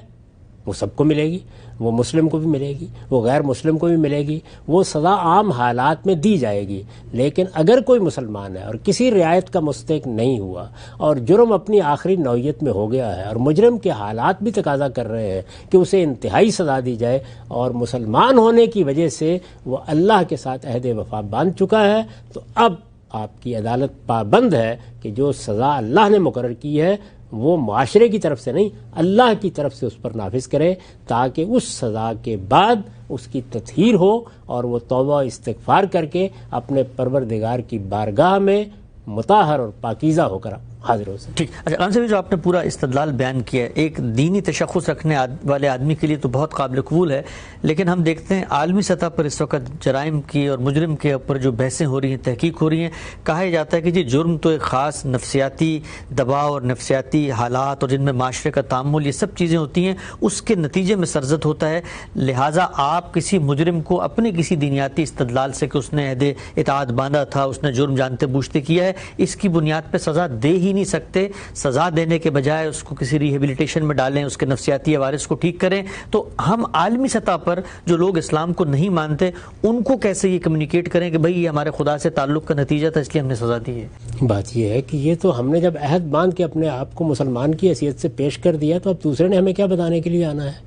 وہ سب کو ملے گی, وہ مسلم کو بھی ملے گی, وہ غیر مسلم کو بھی ملے گی. وہ سزا عام حالات میں دی جائے گی. لیکن اگر کوئی مسلمان ہے اور کسی رعایت کا مستحق نہیں ہوا اور جرم اپنی آخری نوعیت میں ہو گیا ہے اور مجرم کے حالات بھی تقاضا کر رہے ہیں کہ اسے انتہائی سزا دی جائے, اور مسلمان ہونے کی وجہ سے وہ اللہ کے ساتھ عہد وفا باندھ چکا ہے, تو اب آپ کی عدالت پابند ہے کہ جو سزا اللہ نے مقرر کی ہے وہ معاشرے کی طرف سے نہیں, اللہ کی طرف سے اس پر نافذ کرے, تاکہ اس سزا کے بعد اس کی تطہیر ہو اور وہ توبہ استغفار کر کے اپنے پروردگار کی بارگاہ میں مطہر اور پاکیزہ ہو کر حاضر ہو سکے. ٹھیک. اچھا عام صاحب, جو آپ نے پورا استدلال بیان کیا ہے ایک دینی تشخص رکھنے والے آدمی کے لیے تو بہت قابل قبول ہے, لیکن ہم دیکھتے ہیں عالمی سطح پر اس وقت جرائم کی اور مجرم کے اوپر جو بحثیں ہو رہی ہیں, تحقیق ہو رہی ہیں, کہا جاتا ہے کہ جی جرم تو ایک خاص نفسیاتی دباؤ اور نفسیاتی حالات اور جن میں معاشرے کا تعامل یہ سب چیزیں ہوتی ہیں اس کے نتیجے میں سرزد ہوتا ہے. لہٰذا آپ کسی مجرم کو اپنے کسی دینیاتی استدلال سے کہ اس نے عہد اطاعت باندھا تھا, اس نے جرم جانتے بوجھتے کیا ہے, اس کی بنیاد پہ سزا دے ہی نہیں سکتے. سزا دینے کے بجائے اس کو کسی ریہیبلیٹیشن میں ڈالیں, اس کے نفسیاتی عوارض کو ٹھیک کریں. تو ہم عالمی سطح پر جو لوگ اسلام کو نہیں مانتے ان کو کیسے یہ کمیونیکیٹ کریں کہ بھئی یہ ہمارے خدا سے تعلق کا نتیجہ تھا اس لیے ہم نے سزا دی ہے. بات یہ ہے کہ یہ تو ہم نے جب عہد باندھ کے اپنے آپ کو مسلمان کی حیثیت سے پیش کر دیا تو اب دوسرے نے ہمیں کیا بتانے کے لیے آنا ہے.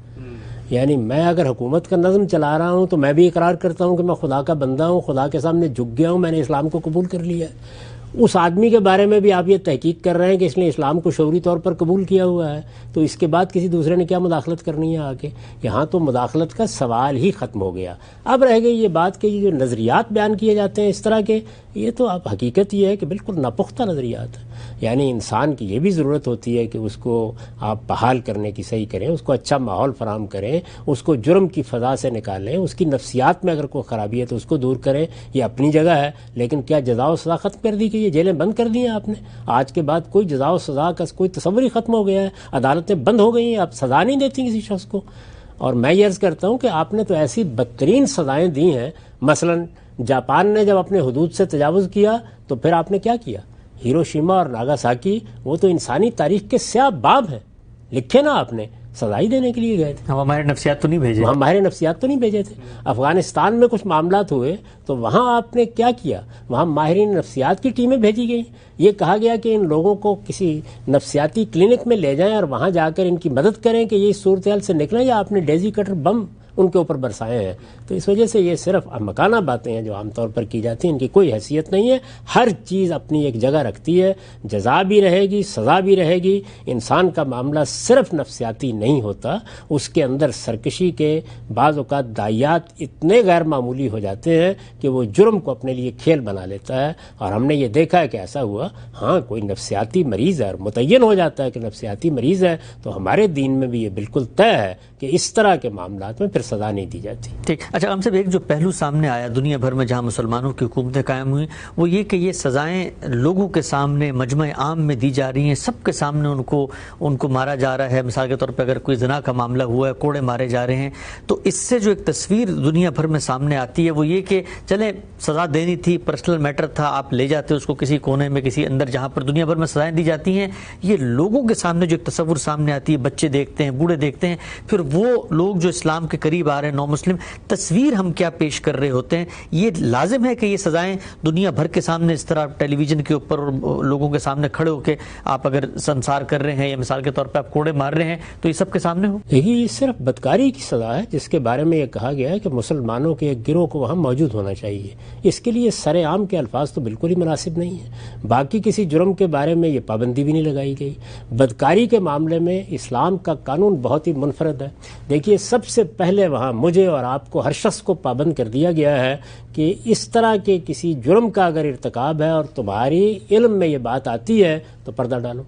یعنی میں اگر حکومت کا نظم چلا رہا ہوں تو میں بھی اقرار کرتا ہوں کہ میں خدا کا بندہ ہوں, خدا کے سامنے جھک گیا ہوں, میں نے اسلام کو قبول کر لیا ہے. اس آدمی کے بارے میں بھی آپ یہ تحقیق کر رہے ہیں کہ اس نے اسلام کو شعوری طور پر قبول کیا ہوا ہے, تو اس کے بعد کسی دوسرے نے کیا مداخلت کرنی ہے آ کے. یہاں تو مداخلت کا سوال ہی ختم ہو گیا. اب رہ گئی یہ بات کہ یہ جو نظریات بیان کیے جاتے ہیں اس طرح کے, یہ تو اب حقیقت یہ ہے کہ بالکل ناپختہ نظریات ہیں. یعنی انسان کی یہ بھی ضرورت ہوتی ہے کہ اس کو آپ بحال کرنے کی صحیح کریں, اس کو اچھا ماحول فراہم کریں, اس کو جرم کی فضا سے نکالیں, اس کی نفسیات میں اگر کوئی خرابی ہے تو اس کو دور کریں. یہ اپنی جگہ ہے, لیکن کیا جزا و سزا ختم کر دی کہ یہ جیلیں بند کر دی ہیں آپ نے؟ آج کے بعد کوئی جزا و سزا کا کوئی تصور ہی ختم ہو گیا ہے. عدالتیں بند ہو گئی ہیں, آپ سزا نہیں دیتی کسی شخص کو. اور میں یہ عرض کرتا ہوں کہ آپ نے تو ایسی بدترین سزائیں دی ہیں. مثلا جاپان نے جب اپنے حدود سے تجاوز کیا تو پھر آپ نے کیا کیا؟ ہیروشیما اور ناگاساکی وہ تو انسانی تاریخ کے سیاہ باب ہیں, لکھے نا آپ نے, سزائی دینے کے لیے گئے تھے. ہم ہمارے نفسیات تو نہیں بھیجے, ہمارے نفسیات تو نہیں بھیجے تھے. افغانستان میں کچھ معاملات ہوئے تو وہاں آپ نے کیا کیا؟ وہاں ماہرین نفسیات کی ٹیمیں بھیجی گئی. یہ کہا گیا کہ ان لوگوں کو کسی نفسیاتی کلینک میں لے جائیں اور وہاں جا کر ان کی مدد کریں کہ یہ اس صورتحال سے نکلیں, یا آپ نے ڈیزی کٹر بم ان کے اوپر برسائے ہیں. تو اس وجہ سے یہ صرف احمقانہ باتیں ہیں جو عام طور پر کی جاتی ہیں, ان کی کوئی حیثیت نہیں ہے. ہر چیز اپنی ایک جگہ رکھتی ہے, جزا بھی رہے گی, سزا بھی رہے گی. انسان کا معاملہ صرف نفسیاتی نہیں ہوتا, اس کے اندر سرکشی کے بعض اوقات دائیات اتنے غیر معمولی ہو جاتے ہیں کہ وہ جرم کو اپنے لیے کھیل بنا لیتا ہے. اور ہم نے یہ دیکھا ہے کہ ایسا ہوا. ہاں کوئی نفسیاتی مریض ہے اور متعین ہو جاتا ہے کہ نفسیاتی مریض ہے, تو ہمارے دین میں بھی یہ بالکل طے ہے کہ اس طرح کے معاملات میں پھر سزا نہیں دی جاتی. ٹھیک. اچھا ہم سے ایک جو پہلو سامنے آیا دنیا بھر میں جہاں مسلمانوں کی حکومتیں قائم ہوئی, وہ یہ کہ یہ سزائیں لوگوں کے سامنے مجمع عام میں دی جا رہی ہیں, سب کے سامنے ان کو مارا جا رہا ہے. مثال کے طور پہ اگر کوئی زنا کا معاملہ ہوا ہے, کوڑے مارے جا رہے ہیں, تو اس سے جو ایک تصویر دنیا بھر میں سامنے آتی ہے وہ یہ کہ چلیں سزا دینی تھی, پرسنل میٹر تھا, آپ لے جاتے اس کو کسی کونے میں کسی اندر جہاں پر دنیا بھر میں سزائیں دی جاتی ہیں. یہ لوگوں کے سامنے جو ایک تصور سامنے آتی ہے, بچے دیکھتے ہیں, بوڑھے دیکھتے ہیں, پھر وہ لوگ جو اسلام کے قریب آ رہے ہیں, نو مسلم, تصویر ہم کیا پیش کر رہے ہوتے ہیں. یہ لازم ہے کہ یہ سزائیں دنیا بھر کے سامنے اس طرح ٹیلی ویژن کے اوپر لوگوں کے سامنے کھڑے ہو کے آپ اگر سنسار کر رہے ہیں یا مثال کے طور پہ آپ کوڑے مار رہے ہیں تو یہ سب کے سامنے ہو. دیکھیے یہ صرف بدکاری کی سزا ہے جس کے بارے میں یہ کہا گیا ہے کہ مسلمانوں کے ایک گروہ کو وہاں موجود ہونا چاہیے. اس کے لیے سر عام کے الفاظ تو بالکل ہی مناسب نہیں ہے. باقی کسی جرم کے بارے میں یہ پابندی بھی نہیں لگائی گئی. بدکاری کے معاملے میں اسلام کا قانون بہت ہی منفرد ہے. دیکھیے سب سے پہلے وہاں مجھے اور آپ کو ہر شخص کو پابند کر دیا گیا ہے کہ اس طرح کے کسی جرم کا اگر ارتکاب ہے اور تمہاری علم میں یہ بات آتی ہے تو پردہ ڈالو.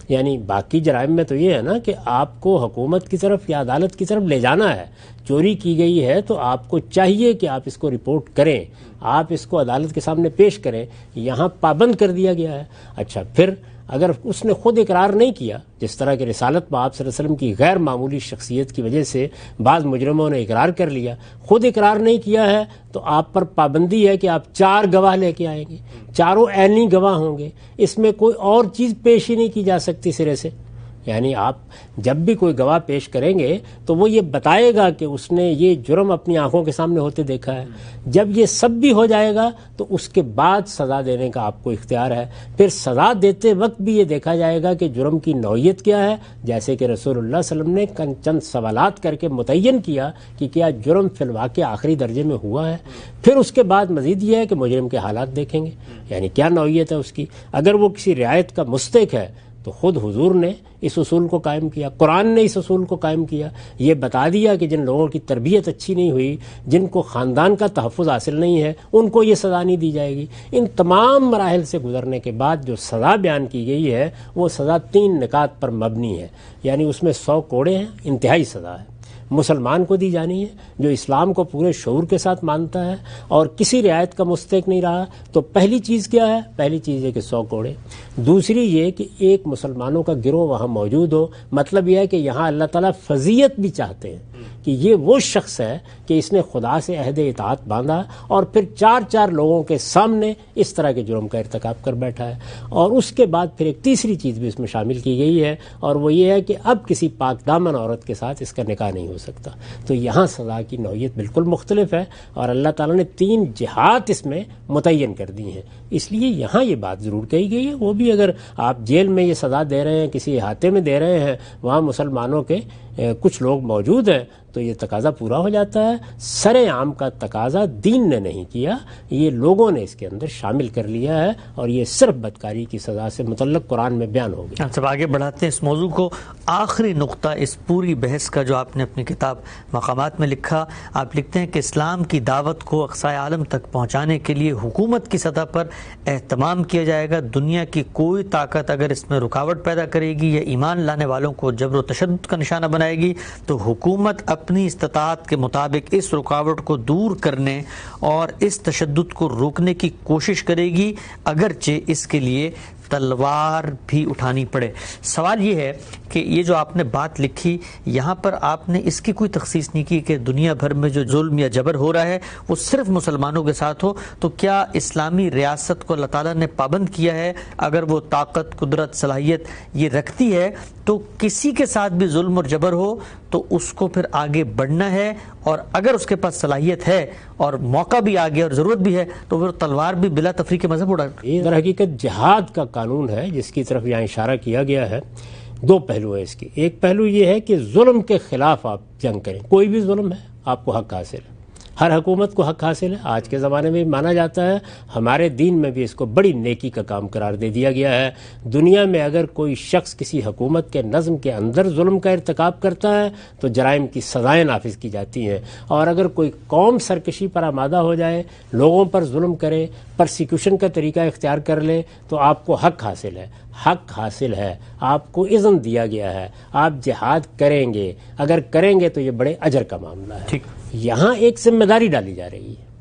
یعنی باقی جرائم میں تو یہ ہے نا کہ آپ کو حکومت کی طرف یا عدالت کی طرف لے جانا ہے. چوری کی گئی ہے تو آپ کو چاہیے کہ آپ اس کو رپورٹ کریں, آپ اس کو عدالت کے سامنے پیش کریں. یہاں پابند کر دیا گیا ہے. اچھا پھر اگر اس نے خود اقرار نہیں کیا, جس طرح کہ رسالت میں آپ صلی اللہ علیہ وسلم کی غیر معمولی شخصیت کی وجہ سے بعض مجرموں نے اقرار کر لیا, خود اقرار نہیں کیا ہے تو آپ پر پابندی ہے کہ آپ 4 گواہ لے کے آئیں گے, چاروں عینی گواہ ہوں گے, اس میں کوئی اور چیز پیش ہی نہیں کی جا سکتی سرے سے. یعنی آپ جب بھی کوئی گواہ پیش کریں گے تو وہ یہ بتائے گا کہ اس نے یہ جرم اپنی آنکھوں کے سامنے ہوتے دیکھا ہے. جب یہ سب بھی ہو جائے گا تو اس کے بعد سزا دینے کا آپ کو اختیار ہے. پھر سزا دیتے وقت بھی یہ دیکھا جائے گا کہ جرم کی نوعیت کیا ہے, جیسے کہ رسول اللہ صلی اللہ علیہ وسلم نے چند سوالات کر کے متعین کیا کہ کیا جرم فی الواقع آخری درجے میں ہوا ہے. پھر اس کے بعد مزید یہ ہے کہ مجرم کے حالات دیکھیں گے, یعنی کیا نوعیت ہے اس کی. اگر وہ کسی رعایت کا مستحق ہے تو خود حضور نے اس اصول کو قائم کیا, قرآن نے اس اصول کو قائم کیا, یہ بتا دیا کہ جن لوگوں کی تربیت اچھی نہیں ہوئی, جن کو خاندان کا تحفظ حاصل نہیں ہے, ان کو یہ سزا نہیں دی جائے گی. ان تمام مراحل سے گزرنے کے بعد جو سزا بیان کی گئی ہے وہ سزا 3 نکات پر مبنی ہے. یعنی اس میں 100 کوڑے ہیں, انتہائی سزا ہے. مسلمان کو دی جانی ہے جو اسلام کو پورے شعور کے ساتھ مانتا ہے اور کسی رعایت کا مستحق نہیں رہا. تو پہلی چیز کیا ہے؟ پہلی چیز ہے کہ 100 کوڑے. دوسری یہ کہ ایک مسلمانوں کا گروہ وہاں موجود ہو. مطلب یہ ہے کہ یہاں اللہ تعالیٰ فضیلت بھی چاہتے ہیں کہ یہ وہ شخص ہے کہ اس نے خدا سے عہد اطاعت باندھا اور پھر 4 لوگوں کے سامنے اس طرح کے جرم کا ارتکاب کر بیٹھا ہے. اور اس کے بعد پھر ایک تیسری چیز بھی اس میں شامل کی گئی ہے, اور وہ یہ ہے کہ اب کسی پاک دامن عورت کے ساتھ اس کا نکاح نہیں ہو سکتا. تو یہاں سزا کی نوعیت بالکل مختلف ہے اور اللہ تعالیٰ نے 3 جہات اس میں متعین کر دی ہیں. اس لیے یہاں یہ بات ضرور کہی گئی ہے. وہ بھی اگر آپ جیل میں یہ سزا دے رہے ہیں, کسی احاطے میں دے رہے ہیں, وہاں مسلمانوں کے کچھ لوگ موجود ہیں, تو یہ تقاضا پورا ہو جاتا ہے. سر عام کا تقاضا دین نے نہیں کیا, یہ لوگوں نے اس کے اندر شامل کر لیا ہے, اور یہ صرف بدکاری کی سزا سے متعلق قرآن میں بیان ہو گیا. جب آگے بڑھاتے ہیں اس موضوع کو, آخری نقطہ اس پوری بحث کا جو آپ نے اپنی کتاب مقامات میں لکھا, آپ لکھتے ہیں کہ اسلام کی دعوت کو اقصائے عالم تک پہنچانے کے لیے حکومت کی سطح پر اہتمام کیا جائے گا. دنیا کی کوئی طاقت اگر اس میں رکاوٹ پیدا کرے گی یا ایمان لانے والوں کو جبر و تشدد کا نشانہ بنائے گی, تو حکومت اپنی استطاعت کے مطابق اس رکاوٹ کو دور کرنے اور اس تشدد کو روکنے کی کوشش کرے گی, اگرچہ اس کے لیے تلوار بھی اٹھانی پڑے. سوال یہ ہے کہ یہ جو آپ نے بات لکھی, یہاں پر آپ نے اس کی کوئی تخصیص نہیں کی کہ دنیا بھر میں جو ظلم یا جبر ہو رہا ہے وہ صرف مسلمانوں کے ساتھ ہو. تو کیا اسلامی ریاست کو اللہ تعالیٰ نے پابند کیا ہے, اگر وہ طاقت, قدرت, صلاحیت یہ رکھتی ہے تو کسی کے ساتھ بھی ظلم اور جبر ہو تو اس کو پھر آگے بڑھنا ہے, اور اگر اس کے پاس صلاحیت ہے اور موقع بھی آ گیا اور ضرورت بھی ہے تو پھر تلوار بھی بلا تفریق مذہب اڑا. یہ در حقیقت جہاد کا قانون ہے جس کی طرف یہاں اشارہ کیا گیا ہے. 2 پہلو ہیں اس کے. ایک پہلو یہ ہے کہ ظلم کے خلاف آپ جنگ کریں. کوئی بھی ظلم ہے آپ کو حق حاصل ہے, ہر حکومت کو حق حاصل ہے. آج کے زمانے میں بھی مانا جاتا ہے, ہمارے دین میں بھی اس کو بڑی نیکی کا کام قرار دے دیا گیا ہے. دنیا میں اگر کوئی شخص کسی حکومت کے نظم کے اندر ظلم کا ارتکاب کرتا ہے تو جرائم کی سزائیں نافذ کی جاتی ہیں, اور اگر کوئی قوم سرکشی پر آمادہ ہو جائے, لوگوں پر ظلم کرے, پرسیکیوشن کا طریقہ اختیار کر لے, تو آپ کو حق حاصل ہے. حق حاصل ہے, آپ کو اذن دیا گیا ہے, آپ جہاد کریں گے. اگر کریں گے تو یہ بڑے اجر کا معاملہ ہے. یہاں ایک ذمہ داری ڈالی جا رہی ہے,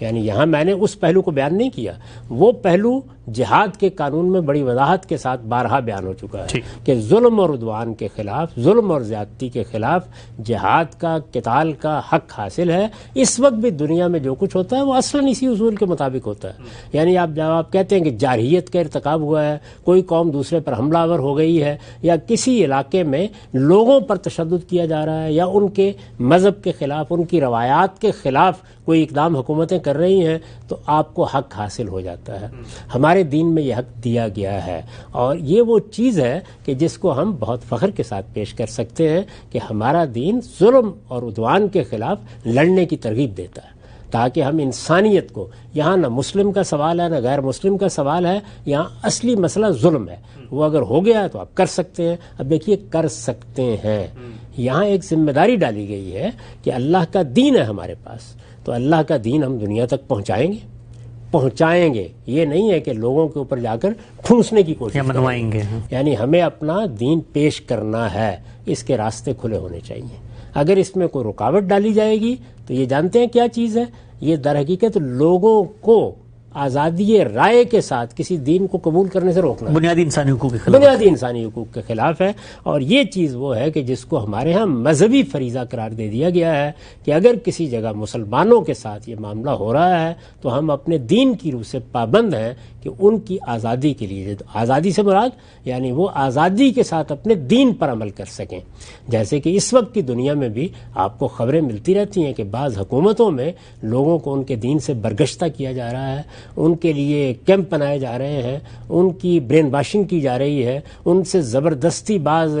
یعنی یہاں میں نے اس پہلو کو بیان نہیں کیا. وہ پہلو جہاد کے قانون میں بڑی وضاحت کے ساتھ بارہا بیان ہو چکا ہے کہ ظلم اور عدوان کے خلاف, ظلم اور زیادتی کے خلاف جہاد کا, قتال کا حق حاصل ہے. اس وقت بھی دنیا میں جو کچھ ہوتا ہے وہ اصلاً اسی اصول کے مطابق ہوتا ہے. یعنی جب آپ کہتے ہیں کہ جارحیت کا ارتکاب ہوا ہے, کوئی قوم دوسرے پر حملہ آور ہو گئی ہے, یا کسی علاقے میں لوگوں پر تشدد کیا جا رہا ہے, یا ان کے مذہب کے خلاف, ان کی روایات کے خلاف کوئی اقدام حکومتیں کر رہی ہیں, تو آپ کو حق حاصل ہو جاتا ہے. ہمارے دین میں یہ حق دیا گیا ہے, اور یہ وہ چیز ہے کہ جس کو ہم بہت فخر کے ساتھ پیش کر سکتے ہیں کہ ہمارا دین ظلم اور عدوان کے خلاف لڑنے کی ترغیب دیتا ہے, تاکہ ہم انسانیت کو, یہاں نہ مسلم کا سوال ہے نہ غیر مسلم کا سوال ہے, یہاں اصلی مسئلہ ظلم ہے. وہ اگر ہو گیا ہے تو آپ کر سکتے ہیں. اب دیکھیے کر سکتے ہیں, یہاں ایک ذمہ داری ڈالی گئی ہے کہ اللہ کا دین ہے ہمارے پاس, تو اللہ کا دین ہم دنیا تک پہنچائیں گے. پہنچائیں گے، یہ نہیں ہے کہ لوگوں کے اوپر جا کر ٹھونسنے کی کوشش منوائیں گے. یعنی ہمیں اپنا دین پیش کرنا ہے، اس کے راستے کھلے ہونے چاہیے. اگر اس میں کوئی رکاوٹ ڈالی جائے گی تو یہ جانتے ہیں کیا چیز ہے، یہ در حقیقت لوگوں کو آزادی رائے کے ساتھ کسی دین کو قبول کرنے سے روکنا، بنیادی انسانی حقوق کے خلاف، بنیادی انسانی حقوق کے خلاف ہے. اور یہ چیز وہ ہے کہ جس کو ہمارے ہاں مذہبی فریضہ قرار دے دیا گیا ہے کہ اگر کسی جگہ مسلمانوں کے ساتھ یہ معاملہ ہو رہا ہے تو ہم اپنے دین کی روح سے پابند ہیں کہ ان کی آزادی کے لیے، آزادی سے مراد یعنی وہ آزادی کے ساتھ اپنے دین پر عمل کر سکیں. جیسے کہ اس وقت کی دنیا میں بھی آپ کو خبریں ملتی رہتی ہیں کہ بعض حکومتوں میں لوگوں کو ان کے دین سے برگشتہ کیا جا رہا ہے، ان کے لیے کیمپ بنائے جا رہے ہیں، ان کی برین واشنگ کی جا رہی ہے، ان سے زبردستی بعض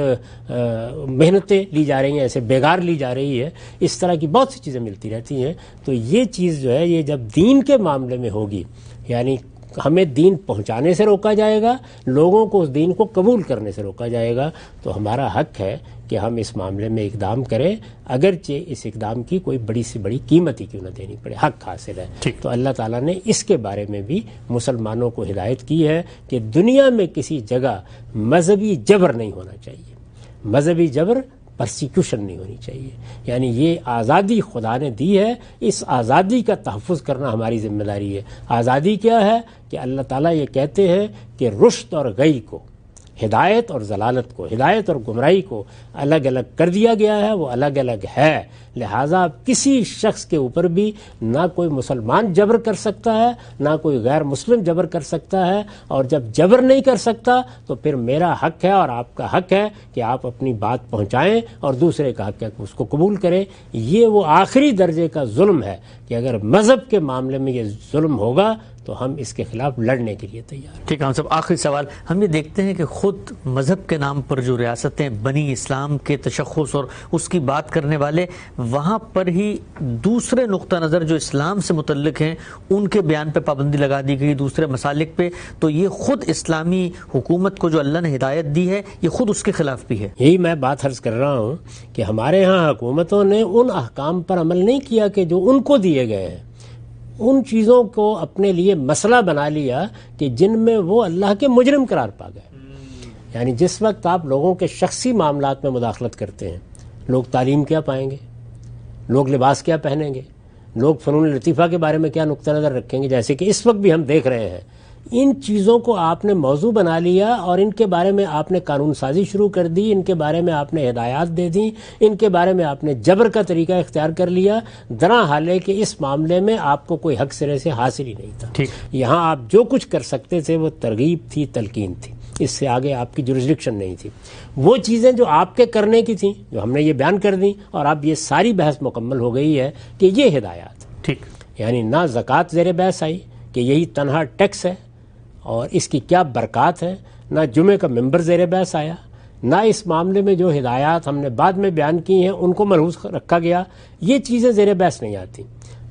محنتیں لی جا رہی ہیں، ایسے بیگار لی جا رہی ہے. اس طرح کی بہت سی چیزیں ملتی رہتی ہیں. تو یہ چیز جو ہے یہ جب دین کے معاملے میں ہوگی، یعنی ہمیں دین پہنچانے سے روکا جائے گا، لوگوں کو اس دین کو قبول کرنے سے روکا جائے گا، تو ہمارا حق ہے کہ ہم اس معاملے میں اقدام کریں، اگرچہ اس اقدام کی کوئی بڑی سے بڑی قیمت ہی کیوں نہ دینی پڑے. حق حاصل ہے. تو اللہ تعالیٰ نے اس کے بارے میں بھی مسلمانوں کو ہدایت کی ہے کہ دنیا میں کسی جگہ مذہبی جبر نہیں ہونا چاہیے، مذہبی جبر پرسیکیوشن نہیں ہونی چاہیے. یعنی یہ آزادی خدا نے دی ہے، اس آزادی کا تحفظ کرنا ہماری ذمہ داری ہے. آزادی کیا ہے کہ اللہ تعالیٰ یہ کہتے ہیں کہ رشد اور غی کو، ہدایت اور ضلالت کو، ہدایت اور گمراہی کو الگ الگ کر دیا گیا ہے، وہ الگ الگ ہے. لہٰذا کسی شخص کے اوپر بھی نہ کوئی مسلمان جبر کر سکتا ہے، نہ کوئی غیر مسلم جبر کر سکتا ہے. اور جب جبر نہیں کر سکتا تو پھر میرا حق ہے اور آپ کا حق ہے کہ آپ اپنی بات پہنچائیں، اور دوسرے کا حق ہے کہ اس کو قبول کریں. یہ وہ آخری درجے کا ظلم ہے کہ اگر مذہب کے معاملے میں یہ ظلم ہوگا تو ہم اس کے خلاف لڑنے کے لیے تیار ہیں. ٹھیک ہے. ہم سب آخری سوال، ہم یہ دیکھتے ہیں کہ خود مذہب کے نام پر جو ریاستیں بنی، اسلام کے تشخص اور اس کی بات کرنے والے، وہاں پر ہی دوسرے نقطہ نظر جو اسلام سے متعلق ہیں ان کے بیان پہ پابندی لگا دی گئی، دوسرے مسالک پہ. تو یہ خود اسلامی حکومت کو جو اللہ نے ہدایت دی ہے یہ خود اس کے خلاف بھی ہے. یہی میں بات عرض کر رہا ہوں کہ ہمارے ہاں حکومتوں نے ان احکام پر عمل نہیں کیا کہ جو ان کو دیے گئے ہیں، ان چیزوں کو اپنے لیے مسئلہ بنا لیا کہ جن میں وہ اللہ کے مجرم قرار پا گئے. یعنی جس وقت آپ لوگوں کے شخصی معاملات میں مداخلت کرتے ہیں، لوگ تعلیم کیا پائیں گے، لوگ لباس کیا پہنیں گے، لوگ فنون لطیفہ کے بارے میں کیا نقطہ نظر رکھیں گے، جیسے کہ اس وقت بھی ہم دیکھ رہے ہیں. ان چیزوں کو آپ نے موضوع بنا لیا اور ان کے بارے میں آپ نے قانون سازی شروع کر دی، ان کے بارے میں آپ نے ہدایات دے دیں، ان کے بارے میں آپ نے جبر کا طریقہ اختیار کر لیا، درا حالے کہ اس معاملے میں آپ کو کوئی حق سرے سے حاصل ہی نہیں تھا. یہاں آپ جو کچھ کر سکتے تھے وہ ترغیب تھی، تلقین تھی، اس سے آگے آپ کی جورسڈکشن نہیں تھی. وہ چیزیں جو آپ کے کرنے کی تھیں جو ہم نے یہ بیان کر دیں، اور اب یہ ساری بحث مکمل ہو گئی ہے کہ یہ ہدایات، ٹھیک، یعنی نہ زکوٰۃ زیر بحث آئی کہ یہی تنہا ٹیکس ہے اور اس کی کیا برکات ہے، نہ جمعے کا ممبر زیر بحث آیا، نہ اس معاملے میں جو ہدایات ہم نے بعد میں بیان کی ہیں ان کو ملحوظ رکھا گیا. یہ چیزیں زیر بحث نہیں آتی.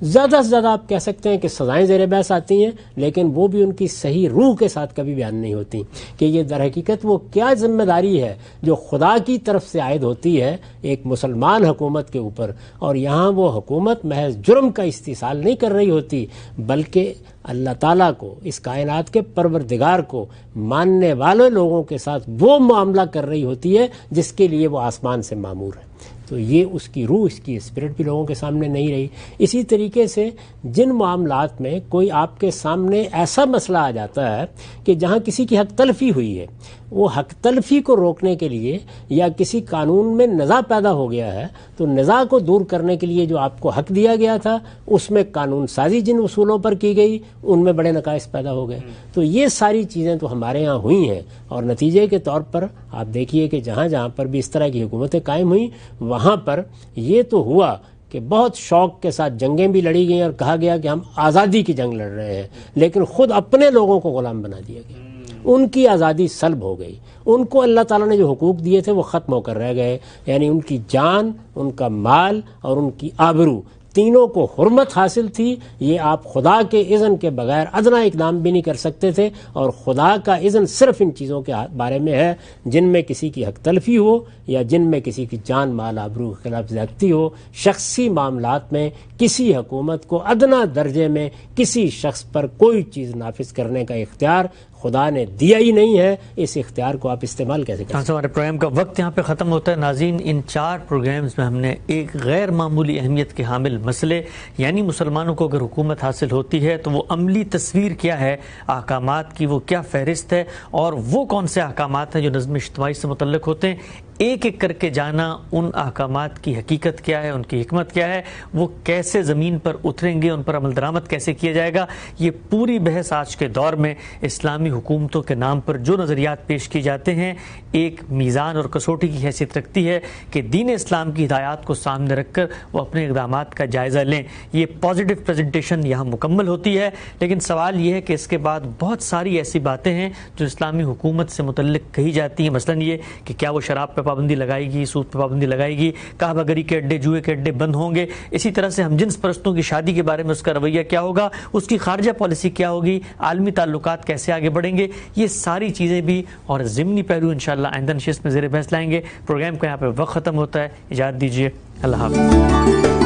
زیادہ سے زیادہ آپ کہہ سکتے ہیں کہ سزائیں زیر بحث آتی ہیں، لیکن وہ بھی ان کی صحیح روح کے ساتھ کبھی بیان نہیں ہوتی کہ یہ در حقیقت وہ کیا ذمہ داری ہے جو خدا کی طرف سے عائد ہوتی ہے ایک مسلمان حکومت کے اوپر. اور یہاں وہ حکومت محض جرم کا استحصال نہیں کر رہی ہوتی، بلکہ اللہ تعالیٰ کو، اس کائنات کے پروردگار کو ماننے والے لوگوں کے ساتھ وہ معاملہ کر رہی ہوتی ہے جس کے لیے وہ آسمان سے مامور ہے. تو یہ اس کی روح، اس کی اسپرٹ بھی لوگوں کے سامنے نہیں رہی. اسی طریقے سے جن معاملات میں کوئی آپ کے سامنے ایسا مسئلہ آ جاتا ہے کہ جہاں کسی کی حق تلفی ہوئی ہے، وہ حق تلفی کو روکنے کے لیے یا کسی قانون میں نزاع پیدا ہو گیا ہے تو نزاع کو دور کرنے کے لیے جو آپ کو حق دیا گیا تھا اس میں قانون سازی جن اصولوں پر کی گئی ان میں بڑے نقائص پیدا ہو گئے. تو یہ ساری چیزیں تو ہمارے ہاں ہوئی ہیں، اور نتیجے کے طور پر آپ دیکھیے کہ جہاں جہاں پر بھی اس طرح کی حکومتیں قائم ہوئیں وہاں پر یہ تو ہوا کہ بہت شوق کے ساتھ جنگیں بھی لڑی گئیں اور کہا گیا کہ ہم آزادی کی جنگ لڑ رہے ہیں، لیکن خود اپنے لوگوں کو غلام بنا دیا گیا. ان کی آزادی سلب ہو گئی، ان کو اللہ تعالیٰ نے جو حقوق دیے تھے وہ ختم ہو کر رہ گئے. یعنی ان کی جان، ان کا مال اور ان کی آبرو تینوں کو حرمت حاصل تھی، یہ آپ خدا کے اذن کے بغیر ادنا اقدام بھی نہیں کر سکتے تھے، اور خدا کا اذن صرف ان چیزوں کے بارے میں ہے جن میں کسی کی حق تلفی ہو یا جن میں کسی کی جان مال آبرو کے خلاف زیادتی ہو۔ شخصی معاملات میں کسی حکومت کو ادنا درجے میں کسی شخص پر کوئی چیز نافذ کرنے کا اختیار خدا نے دیا ہی نہیں ہے، اس اختیار کو آپ استعمال کیسے کریں؟ ہمارے پروگرام کا وقت یہاں پہ ختم ہوتا ہے۔ ناظرین، ان 4 پروگرامز میں ہم نے ایک غیر معمولی اہمیت کے حامل مسئلے، یعنی مسلمانوں کو اگر حکومت حاصل ہوتی ہے تو وہ عملی تصویر کیا ہے، احکامات کی وہ کیا فہرست ہے، اور وہ کون سے احکامات ہیں جو نظم اجتماعی سے متعلق ہوتے ہیں، ایک ایک کر کے جانا ان احکامات کی حقیقت کیا ہے، ان کی حکمت کیا ہے، وہ کیسے زمین پر اتریں گے، ان پر عمل درآمد کیسے کیا جائے گا۔ یہ پوری بحث آج کے دور میں اسلامی حکومتوں کے نام پر جو نظریات پیش کی جاتے ہیں ایک میزان اور کسوٹی کی حیثیت رکھتی ہے کہ دین اسلام کی ہدایات کو سامنے رکھ کر وہ اپنے اقدامات کا جائزہ لیں۔ یہ پازیٹیو پریزنٹیشن یہاں مکمل ہوتی ہے، لیکن سوال یہ ہے کہ اس کے بعد بہت ساری ایسی باتیں ہیں جو اسلامی حکومت سے متعلق کہی جاتی ہیں، مثلا یہ کہ کیا وہ شراب پہ پابندی لگائے گی، سود پہ پابندی لگائے گی، کعبہ گری کے اڈے، جوئے کے اڈے بند ہوں گے، اسی طرح سے ہم جنس پرستوں کی شادی کے بارے میں اس کا رویہ کیا ہوگا، اس کی خارجہ پالیسی کیا ہوگی، عالمی تعلقات کیسے آگے بڑھیں گے۔ یہ ساری چیزیں بھی اور ضمنی پہلو انشاءاللہ آئندہ نشست میں زیر بحث لائیں گے۔ پروگرام کا یہاں پہ وقت ختم ہوتا ہے، اجازت دیجیے، اللہ حافظ۔